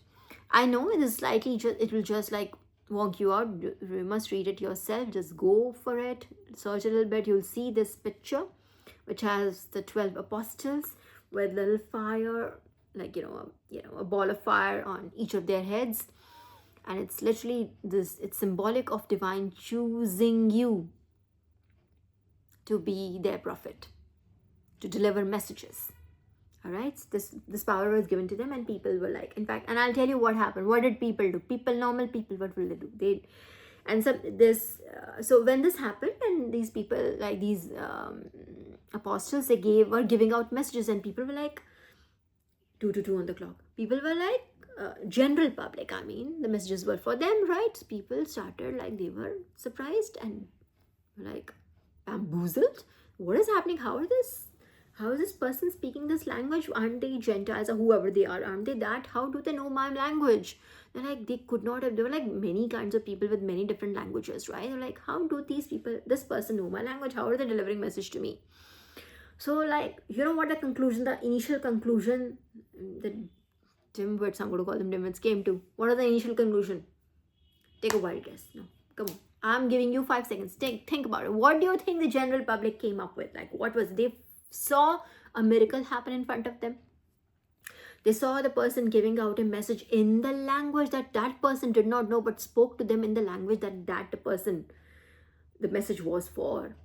I know it is slightly, it will just like wonk you out. You must read it yourself. Just go for it. Search a little bit. You'll see this picture, which has the 12 apostles with little fire, like, a ball of fire on each of their heads. And it's literally it's symbolic of divine choosing you to be their prophet, to deliver messages. All right, this power was given to them, and people were like, in fact, and I'll tell you what happened. What did people do? Normal people, what will they do? So when this happened, and these people, like these apostles, were giving out messages, and people were like, 2 to 2 on the clock. People were like, general public, I mean, the messages were for them, right? People started, like, they were surprised and like bamboozled. What is happening? How is this person speaking this language? Aren't they Gentiles, or whoever they are? Aren't they that? How do they know my language? They're like, they could not have. There were like many kinds of people with many different languages, right? They're like, how do this person know my language? How are they delivering message to me? So, like, the initial conclusion that dimwits, I'm going to call them dimwits, came to. What are the initial conclusion? Take a wild guess. No, come on. I'm giving you 5 seconds. Think about it. What do you think the general public came up with? Like, what was it? They saw a miracle happen in front of them. They saw the person giving out a message in the language that person did not know, but spoke to them in the language that person, the message was for.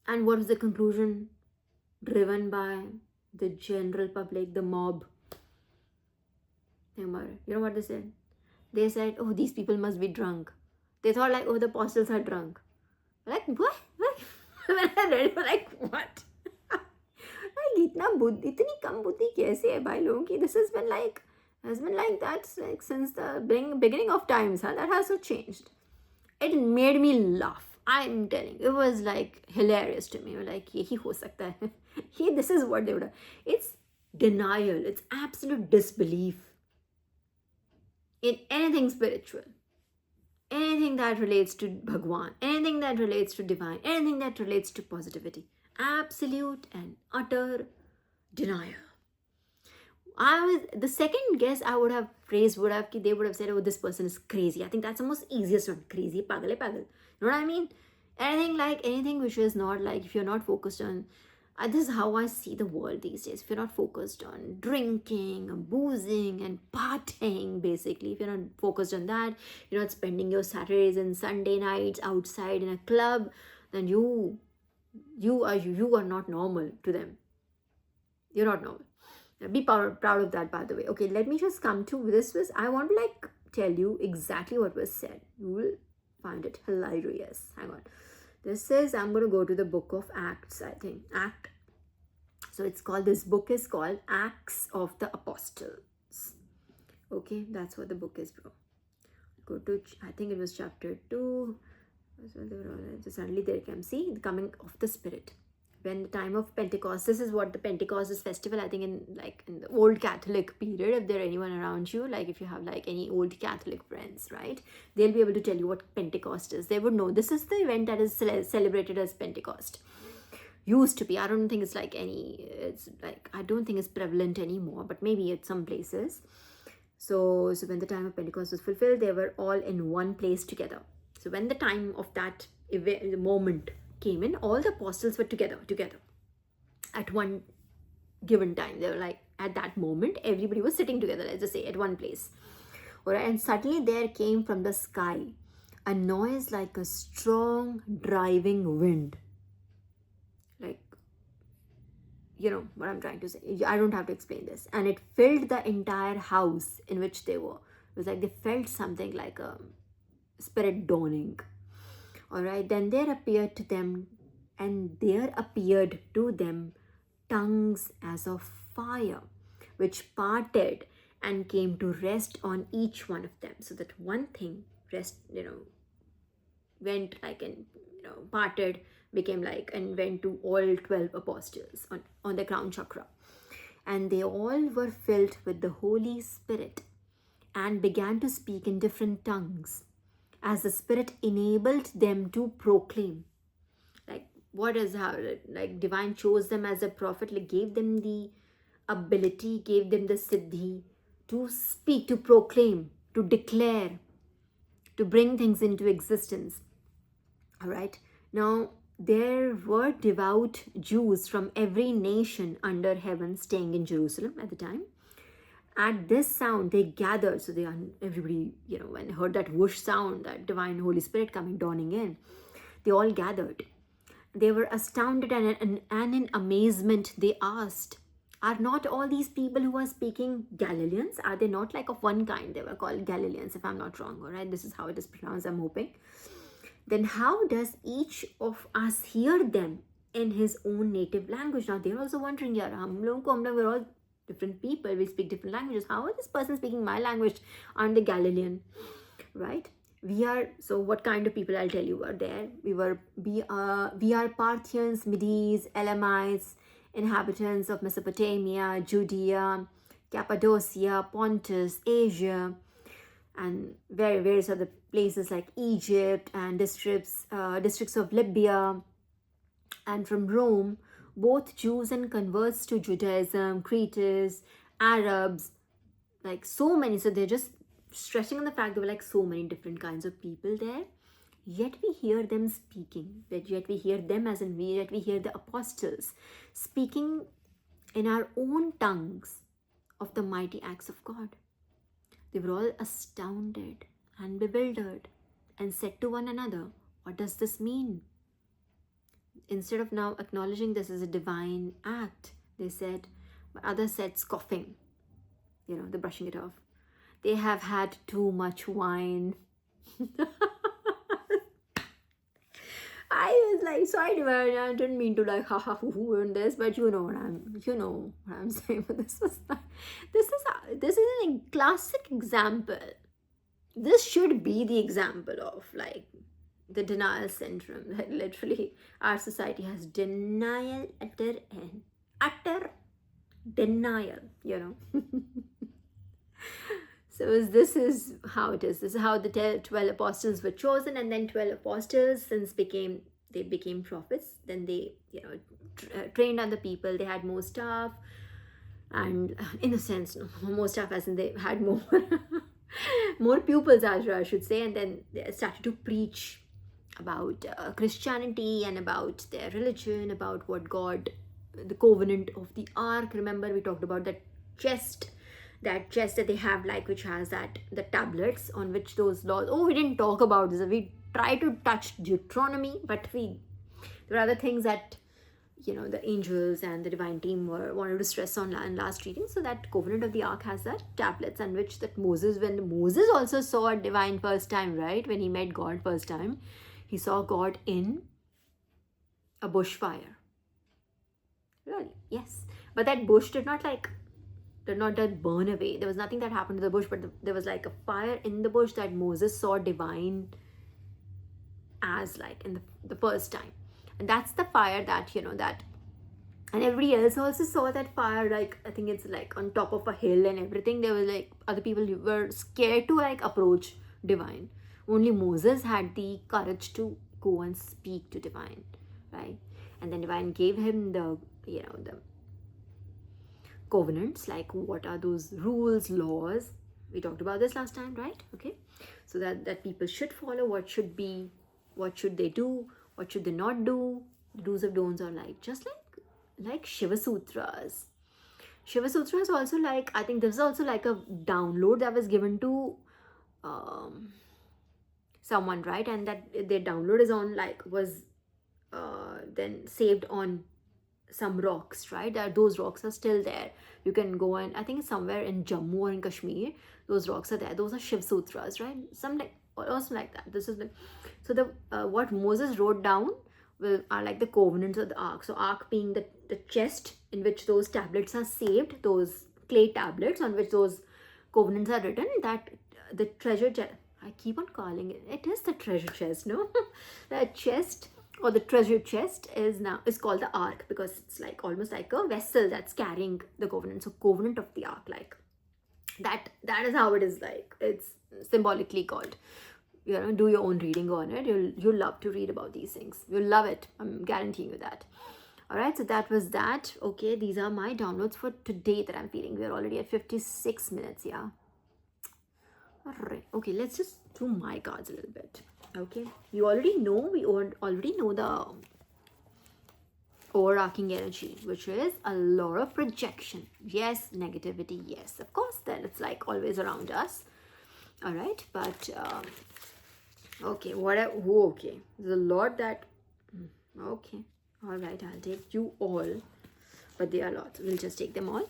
And what was the conclusion? Driven by the general public, the mob. Think about it. You know what they said? They said, oh, these people must be drunk. They thought, like, oh, the apostles are drunk. Like, what? When I read it, like, what? Like, itni kam buddhi kaise hai bhai logon ki? This has been like that, like, since the beginning of times. That has not changed. It made me laugh. I'm telling you, it was like hilarious to me. Like, yehi ho sakta hai. This is what they would have. It's denial. It's absolute disbelief in anything spiritual, anything that relates to Bhagwan, anything that relates to divine, anything that relates to positivity. Absolute and utter denial. The second guess I would have phrased they would have said, oh, this person is crazy. I think that's the most easiest one. Crazy, pagal. You know what I mean? Anything which is not like, if you're not focused on, this is how I see the world these days. If you're not focused on drinking and boozing and partying, basically, if you're not focused on that, you're not spending your Saturdays and Sunday nights outside in a club, then you are not normal to them. You're not normal. Be proud of that, by the way. Okay, let me just come to this. I want to like tell you exactly what was said. You will find it hilarious. Hang on. This is, I'm going to go to the book of Acts, I think. So it's called, this book is called Acts of the Apostles. Okay, that's what the book is, bro. Go to, I think it was chapter 2. So suddenly there comes, see, the coming of the Spirit. When the time of Pentecost, this is what the Pentecost is festival, I think in the old Catholic period, if there are anyone around you, like if you have like any old Catholic friends, right, they'll be able to tell you what Pentecost is. They would know this is the event that is celebrated as Pentecost. Used to be, I don't think it's like I don't think it's prevalent anymore, but maybe at some places. So when the time of Pentecost was fulfilled, they were all in one place together. So when the time of that event, the moment came in, all the apostles were together at one given time. They were like, at that moment, everybody was sitting together, let's just say, at one place. All right, and suddenly there came from the sky a noise like a strong driving wind. Like, you know what I'm trying to say. I don't have to explain this. And it filled the entire house in which they were. It was like they felt something like a spirit dawning. All right, then there appeared to them tongues as of fire, which parted and came to rest on each one of them. So that one thing went like and parted, became like, and went to all 12 apostles on the crown chakra. And they all were filled with the Holy Spirit and began to speak in different tongues as the Spirit enabled them to proclaim. Like, what is how, like, divine chose them as a prophet, like gave them the ability, gave them the siddhi to speak, to proclaim, to declare, to bring things into existence. All right. Now, there were devout Jews from every nation under heaven staying in Jerusalem at the time. At this sound, they gathered. So everybody, when heard that whoosh sound, that divine Holy Spirit coming, dawning in, they all gathered. They were astounded and in amazement, they asked, are not all these people who are speaking Galileans? Are they not like of one kind? They were called Galileans, if I'm not wrong. All right, this is how it is pronounced, I'm hoping. Then how does each of us hear them in his own native language? Now they're also wondering, we're all different people, we speak different languages. How is this person speaking my language? Aren't they Galilean? Right? So what kind of people? I'll tell you are there. We are Parthians, Medes, Elamites, inhabitants of Mesopotamia, Judea, Cappadocia, Pontus, Asia, and various other places like Egypt and districts of Libya, and from Rome, both Jews and converts to Judaism, Cretans, Arabs, like so many. So they're just stressing on the fact there were like so many different kinds of people there. Yet we hear them speaking. Yet we hear them yet we hear the apostles speaking in our own tongues of the mighty acts of God. They were all astounded and bewildered and said to one another, what does this mean? Instead of now acknowledging this as a divine act, others said scoffing, they're brushing it off. They have had too much wine. I was like, so I didn't mean to like hoo and this, but you know what I'm saying. But this is a classic example. This should be the example of like the denial syndrome, that literally our society has denial utter denial, So this is how it is. This is how the 12 apostles were chosen, and then 12 apostles they became prophets. Then they trained other people. They had more staff, and in a sense, more staff as in they had more more pupils, as I should say. And then they started to preach about Christianity and about their religion, about what God, the covenant of the ark. Remember, we talked about that chest that they have, like, which has the tablets on which those laws. Oh, we didn't talk about this. We try to touch Deuteronomy, but there are other things that the angels and the divine team wanted to stress on last reading. So that covenant of the ark has that tablets, and which that when Moses also saw a divine first time, right? When he met God first time, he saw God in a bushfire. Really? Yes. But that bush did not burn away. There was nothing that happened to the bush, but there was like a fire in the bush that Moses saw divine as like in the first time. And that's the fire that, that, and everybody else also saw that fire, like, I think it's like on top of a hill and everything. There was like other people who were scared to like approach divine. Only Moses had the courage to go and speak to divine, right? And then divine gave him the covenants, like what are those rules, laws. We talked about this last time, right? Okay, so that people should follow. What should they do, what should they not do. The do's of don'ts are like just like Shiva Sutras. Shiva Sutras also, like, I think this is also like a download that was given to someone, right? And that their download is on was then saved on some rocks, right? That those rocks are still there. You can go, and I think it's somewhere in Jammu or in Kashmir, those rocks are there. Those are Shiv Sutras, right? Some like also like that. This is like, so the what Moses wrote down are like the covenants of the ark. So ark being the chest in which those tablets are saved, those clay tablets on which those covenants are written. That the treasure chest, I keep on calling it is the treasure chest, no? That chest, or the treasure chest, is called the ark, because it's like almost like a vessel that's carrying the covenant. So covenant of the ark, like that is how it is, like it's symbolically called. Do your own reading on it. You'll love to read about these things. You'll love it, I'm guaranteeing you that. All right, so that was that. Okay, these are my downloads for today that I'm feeling. We're already at 56 minutes. Yeah. All right, okay, let's just do my cards a little bit. Okay, we already know the overarching energy, which is a lot of projection. Yes, negativity, yes, of course, then it's like always around us. All right, but okay, okay, there's a lot that, okay, all right, I'll take you all, but there are lots. We'll just take them all.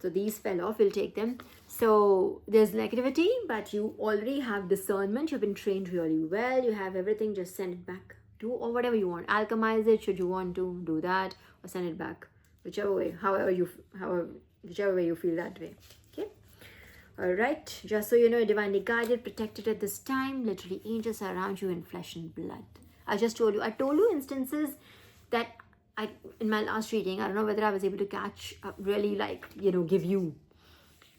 So these fell off, we'll take them. So there's negativity, but you already have discernment. You've been trained really well. You have everything. Just send it back. Do or whatever you want. Alchemize it, should you want to do that, or send it back, whichever way, whichever way you feel that way. Okay. All right. Just so you know, you're divinely guided, protected at this time. Literally, angels are around you in flesh and blood. I told you instances that in my last reading, I don't know whether I was able to catch really give you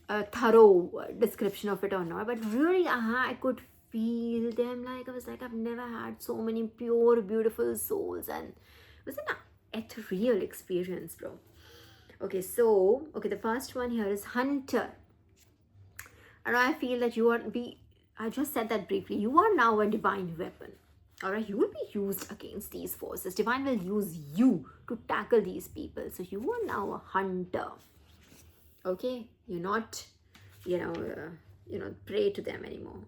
a thorough description of it or not, but really I could feel them. Like I was like, I've never had so many pure, beautiful souls, and it was an ethereal experience, bro. Okay, so the first one here is Hunter. And I feel that I just said that briefly, you are now a divine weapon. All right, you will be used against these forces. Divine will use you to tackle these people. So you are now a hunter. Okay, you're not, prey to them anymore.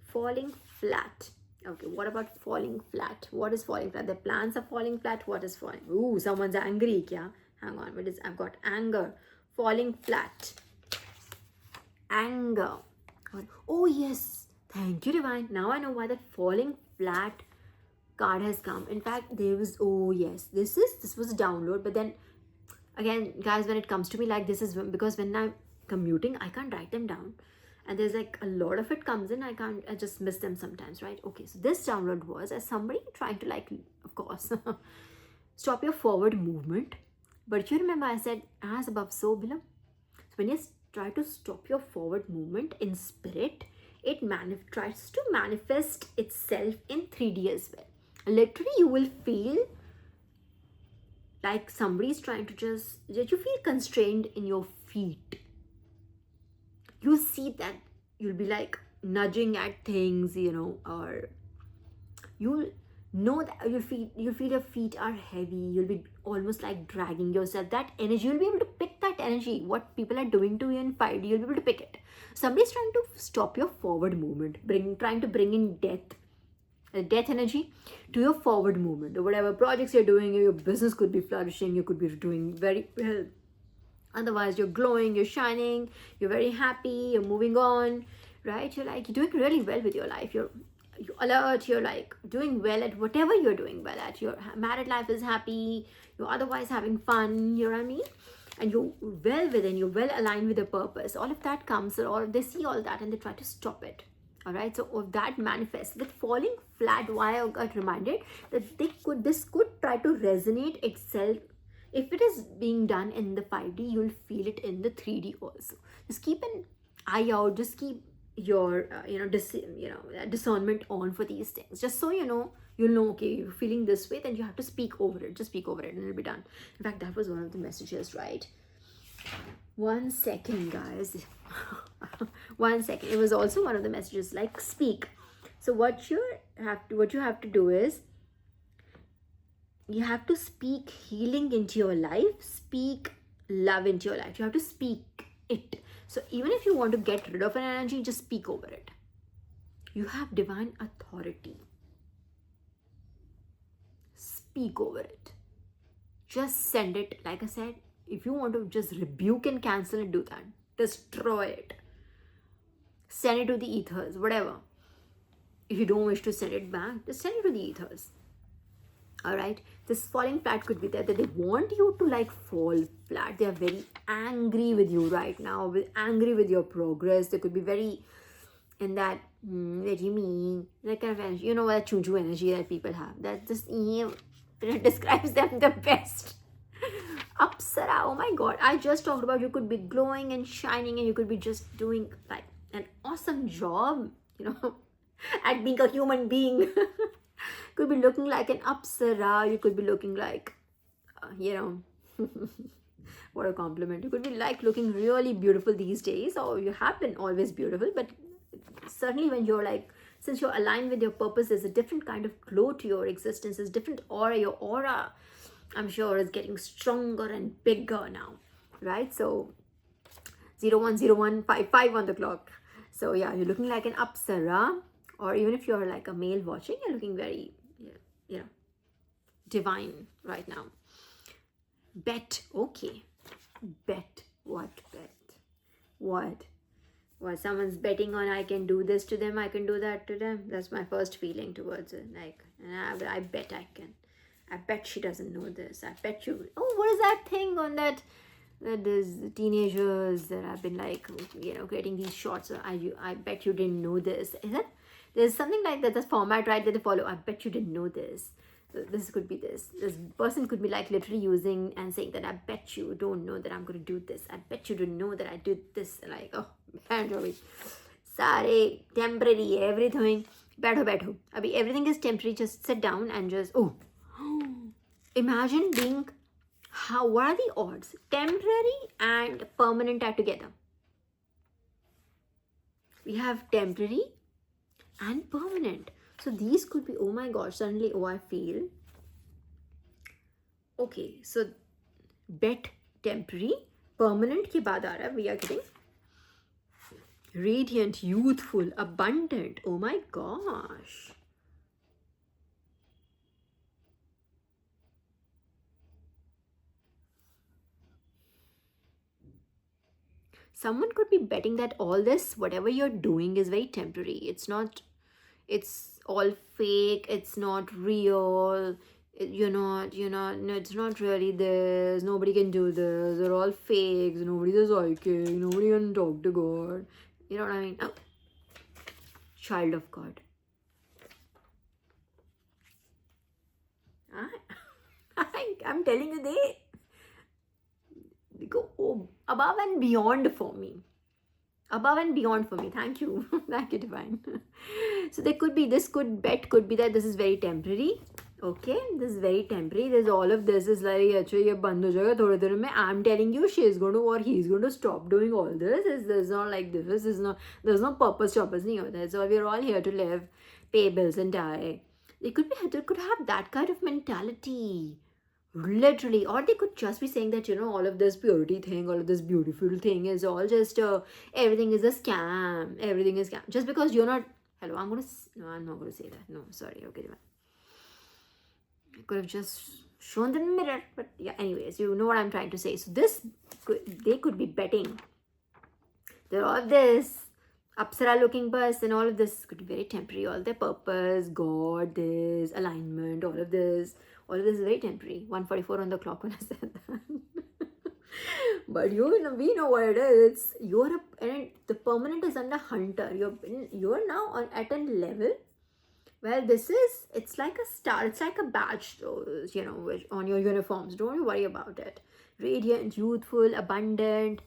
Falling flat. Okay, what about falling flat? What is falling flat? The plans are falling flat. What is falling? Ooh, someone's angry. Kya? Hang on, I've got anger. Falling flat. Anger. Oh yes, thank you, divine. Now I know why that falling flat card has come. In fact, there was, oh yes, this was a download. But then again, guys, when it comes to me like this, is because when I'm commuting, I can't write them down, and there's like a lot of it comes in. I just miss them sometimes, right? Okay, so this download was as somebody trying to, like, of course, stop your forward movement. But if you remember, I said as above, so below. So when you try to stop your forward movement in spirit, it tries to manifest itself in 3D as well. Literally, you will feel like somebody's trying to you feel constrained in your feet. You see that you'll be like nudging at things, or you'll know that you'll feel your feet are heavy. You'll be almost like dragging yourself. That energy, you'll be able to pick that energy. What people are doing to you in 5D, you'll be able to pick it. Somebody's trying to stop your forward movement, trying to bring in death. death energy, to your forward movement, or whatever projects you're doing. Your business could be flourishing, you could be doing very well. Otherwise, you're glowing, you're shining, you're very happy, you're moving on, right? You're doing really well with your life. You're alert, you're like doing well at whatever you're doing well at. Your married life is happy, you're otherwise having fun, you know what I mean? And you're well within, you're well aligned with the purpose. All of that comes, or they see all that and they try to stop it. All right, so if that manifests, that falling flat, why I got reminded that this could try to resonate itself. If it is being done in the 5D, you'll feel it in the 3D also. Just keep an eye out, just keep your discernment on for these things, just so you'll know, okay, you're feeling this way, then you have to speak over it. Just speak over it and it'll be done. In fact, that was one of the messages, right? 1 second, guys. 1 second. It was also one of the messages, like, speak. So what you have to do is, you have to speak healing into your life, speak love into your life. You have to speak it. So even if you want to get rid of an energy, just speak over it. You have divine authority. Speak over it. Just send it. Like I said, if you want to just rebuke and cancel it, do that. Destroy it. Send it to the ethers, whatever. If you don't wish to send it back, just send it to the ethers. Alright, this falling flat could be there, that they want you to like fall flat. They are very angry with you right now, angry with your progress. They could be very in that, what do you mean? That kind of energy, that choo-choo energy that people have. That just it describes them the best. Apsara, oh my god. I just talked about you could be glowing and shining, and you could be just doing like an awesome job, at being a human being. Could be looking like an apsara. You could be looking like, what a compliment. You could be like looking really beautiful these days, or you have been always beautiful, but certainly when you're like, since you're aligned with your purpose, there's a different kind of glow to your existence. There's different aura. Your aura, I'm sure, is getting stronger and bigger now, right? So 010155 on the clock. So yeah, you're looking like an apsara, or even if you're like a male watching, you're looking very, divine right now. Bet, okay. Bet, what bet? What? Someone's betting on I can do this to them, I can do that to them. That's my first feeling towards it. Like, I bet I can. I bet she doesn't know this. I bet you. Oh, what is that thing on that there's teenagers that have been like, creating these shorts. I bet you didn't know this. Is it? There's something like that. This format, right, that they follow. I bet you didn't know this. This could be this. This person could be like literally using and saying that I bet you don't know that I'm going to do this. I bet you didn't know that I did this. Like, oh, Sare, temporary, everything. Baitho. Abhi, everything is temporary. Just sit down and just, imagine being, what are the odds? Temporary and permanent are together. We have temporary and permanent. So these could be, oh my gosh, suddenly, I feel. Okay, so bet temporary, permanent ke baad aa raha, we are getting radiant, youthful, abundant. Oh my gosh. Someone could be betting that all this, whatever you're doing, is very temporary. It's all fake. It's not real. No, it's not really this. Nobody can do this. They're all fakes. Nobody's a psychic. Nobody can talk to God. You know what I mean? Oh. Child of God. I'm telling you, they go above and beyond for me. Above and beyond for me. Thank you. Thank you, divine. So there could be, could be that this is very temporary. Okay, this is very temporary. There's all of this is like, actually, I'm telling you, she's going to, or he's going to stop doing all this. There's not like this. There's no purpose. So we're all here to live, pay bills and die. They could have that kind of mentality. Literally, or they could just be saying that, all of this purity thing, all of this beautiful thing is all just, everything is a scam. Everything is scam. Just because you're not Hello, no, I'm not going to say that. No, sorry. Okay, I could have just shown them the mirror. But yeah, anyways, you know what I'm trying to say. So they could be betting. They're all this Apsara looking person, all of this could be very temporary. All their purpose, God, this, alignment, all of this is very temporary. 1:44 on the clock when I said that. But we know what it is. And the permanent is under hunter. You're now at a level. Well, it's like a star, it's like a badge, which on your uniforms. Don't worry about it. Radiant, youthful, abundant.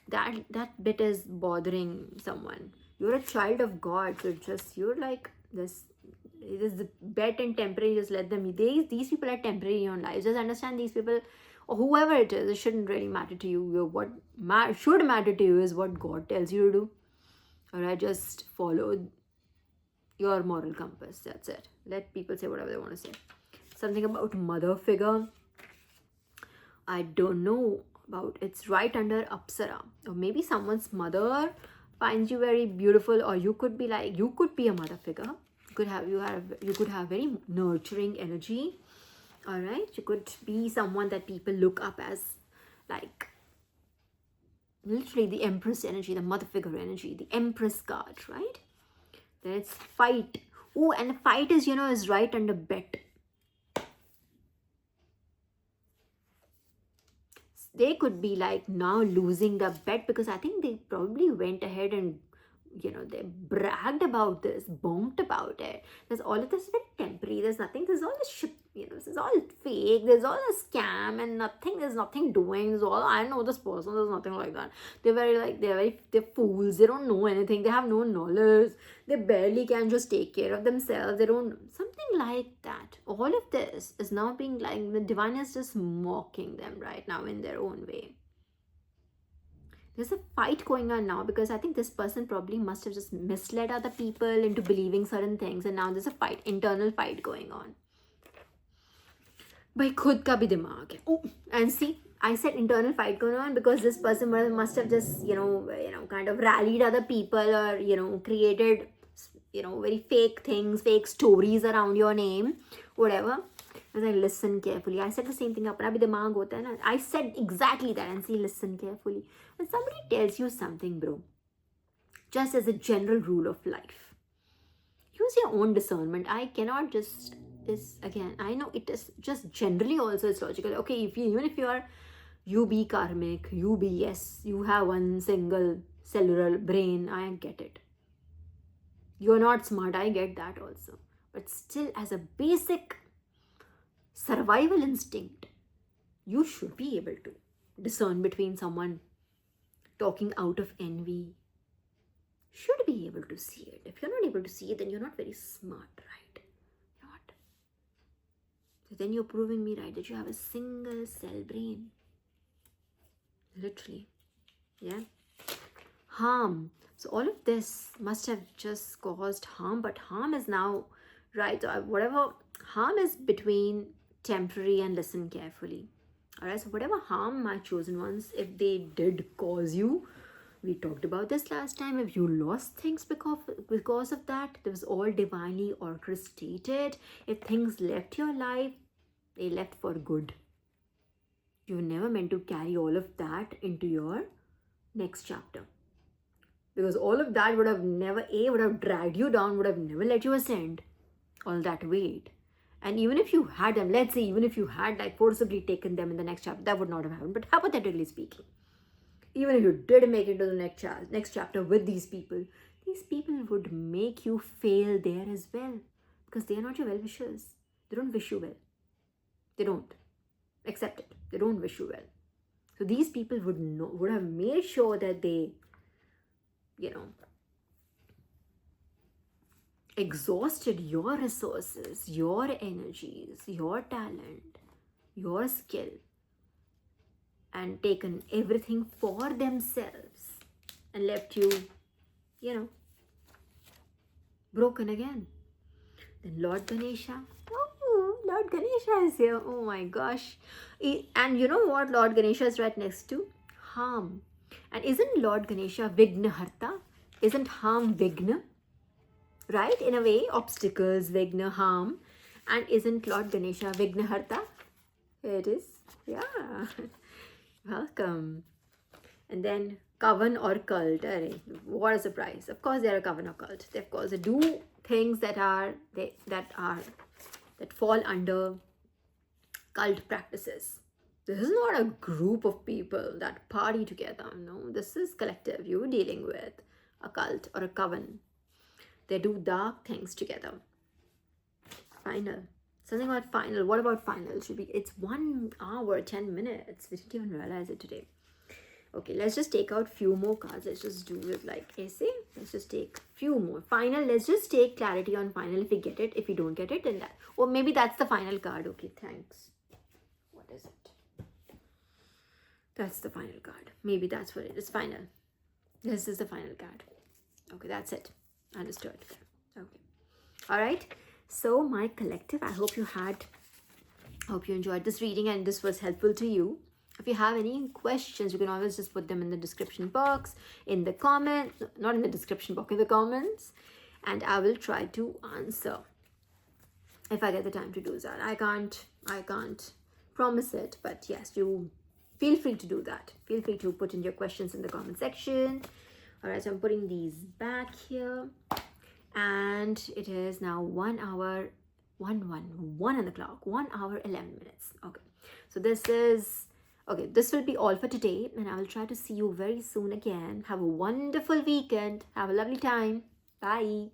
That bit is bothering someone. You're a child of God, so you're like this. It is the bet and temporary. Just let them be. These people are temporary in your life. Just understand these people, or whoever it is. It shouldn't really matter to you. What should matter to you is what God tells you to do. Alright, just follow your moral compass. That's it. Let people say whatever they want to say. Something about mother figure. I don't know about. It's right under Apsara, or maybe someone's mother finds you very beautiful, or you could be a mother figure. You could have very nurturing energy. All right, you could be someone that people look up as, like literally the Empress energy, the mother figure energy, the Empress card, right? Then it's fight. Oh, and fight is right under bet. They could be like now losing the bet because I think they probably went ahead and they bragged about this, bombed about it. There's all of this very temporary. There's all this shit, this is all fake. There's all a scam and there's nothing doing. There's all, I know this person, there's nothing like that. They're fools. They don't know anything. They have no knowledge. They barely can just take care of themselves. They don't, something like that. All of this is now being like, the divine is just mocking them right now in their own way. There's a fight going on now because I think this person probably must have just misled other people into believing certain things, and now there's a fight, internal fight going on. By khud ka bhi dimag hai. Oh, and see, I said internal fight going on because this person must have just kind of rallied other people, or created very fake things, fake stories around your name, whatever. As I listen carefully, I said the same thing. Apna bhi dimag hota hai na. I said exactly that, and see, listen carefully. When somebody tells you something, bro, just as a general rule of life, use your own discernment. I cannot just again. I know it is just generally also it's logical. Okay, even if you be karmic, you have one single cellular brain. I get it. You're not smart. I get that also. But still, as a basic survival instinct, you should be able to discern between someone talking out of envy. Should be able to see it. If you're not able to see it, then you're not very smart, right? You're not. So then you're proving me right that you have a single cell brain. Literally. Yeah. Harm. So all of this must have just caused harm, but harm is now, right? Whatever harm is between temporary and listen carefully. Alright, so whatever harm my chosen ones, if they did cause you, we talked about this last time, if you lost things because of that, it was all divinely orchestrated. If things left your life, they left for good. You were never meant to carry all of that into your next chapter. Because all of that would have dragged you down, would have never let you ascend all that weight. And even if you had them, let's say, even if you had like forcibly taken them in the next chapter, that would not have happened. But hypothetically speaking, even if you did make it to the next chapter with these people would make you fail there as well. Because they are not your well-wishers. They don't wish you well. They don't. Accept it. They don't wish you well. So these people would have made sure that they, exhausted your resources, your energies, your talent, your skill, and taken everything for themselves and left you, broken again. Then Lord Ganesha. Oh, Lord Ganesha is here. Oh my gosh. And you know what Lord Ganesha is right next to? Harm. And isn't Lord Ganesha Vigna Harta? Isn't harm Vigna? right? In a way, obstacles, Vigna, harm. And isn't Lord Ganesha Vignaharta? It is. Yeah. Welcome. And then coven or cult. Array, what a surprise. Of course they're a coven or cult. They of course they do things that fall under cult practices. This is not a group of people that party together. No, this is collective. You're dealing with a cult or a coven. They do dark things together. Final. Something about final. What about final? It's 1 hour, 10 minutes. We didn't even realize it today. Okay, let's just take out few more cards. Let's just do it like essay. Let's just take few more. Final, let's just take clarity on final if we get it. If we don't get it, then that. Or maybe that's the final card. Okay, thanks. What is it? That's the final card. Maybe that's what it is. Final. This is the final card. Okay, that's it. Understood. Okay. All right. So my collective, I hope you enjoyed this reading and this was helpful to you. If you have any questions, you can always just put them in the description box, in the comments, not in the description box, in the comments, and I will try to answer if I get the time to do that. I can't promise it, but yes, you feel free to do that. Feel free to put in your questions in the comment section. All right, so I'm putting these back here, and it is now 1 hour, 1 on the clock, 1 hour 11 minutes. Okay, so this will be all for today, and I will try to see you very soon again. Have a wonderful weekend. Have a lovely time. Bye.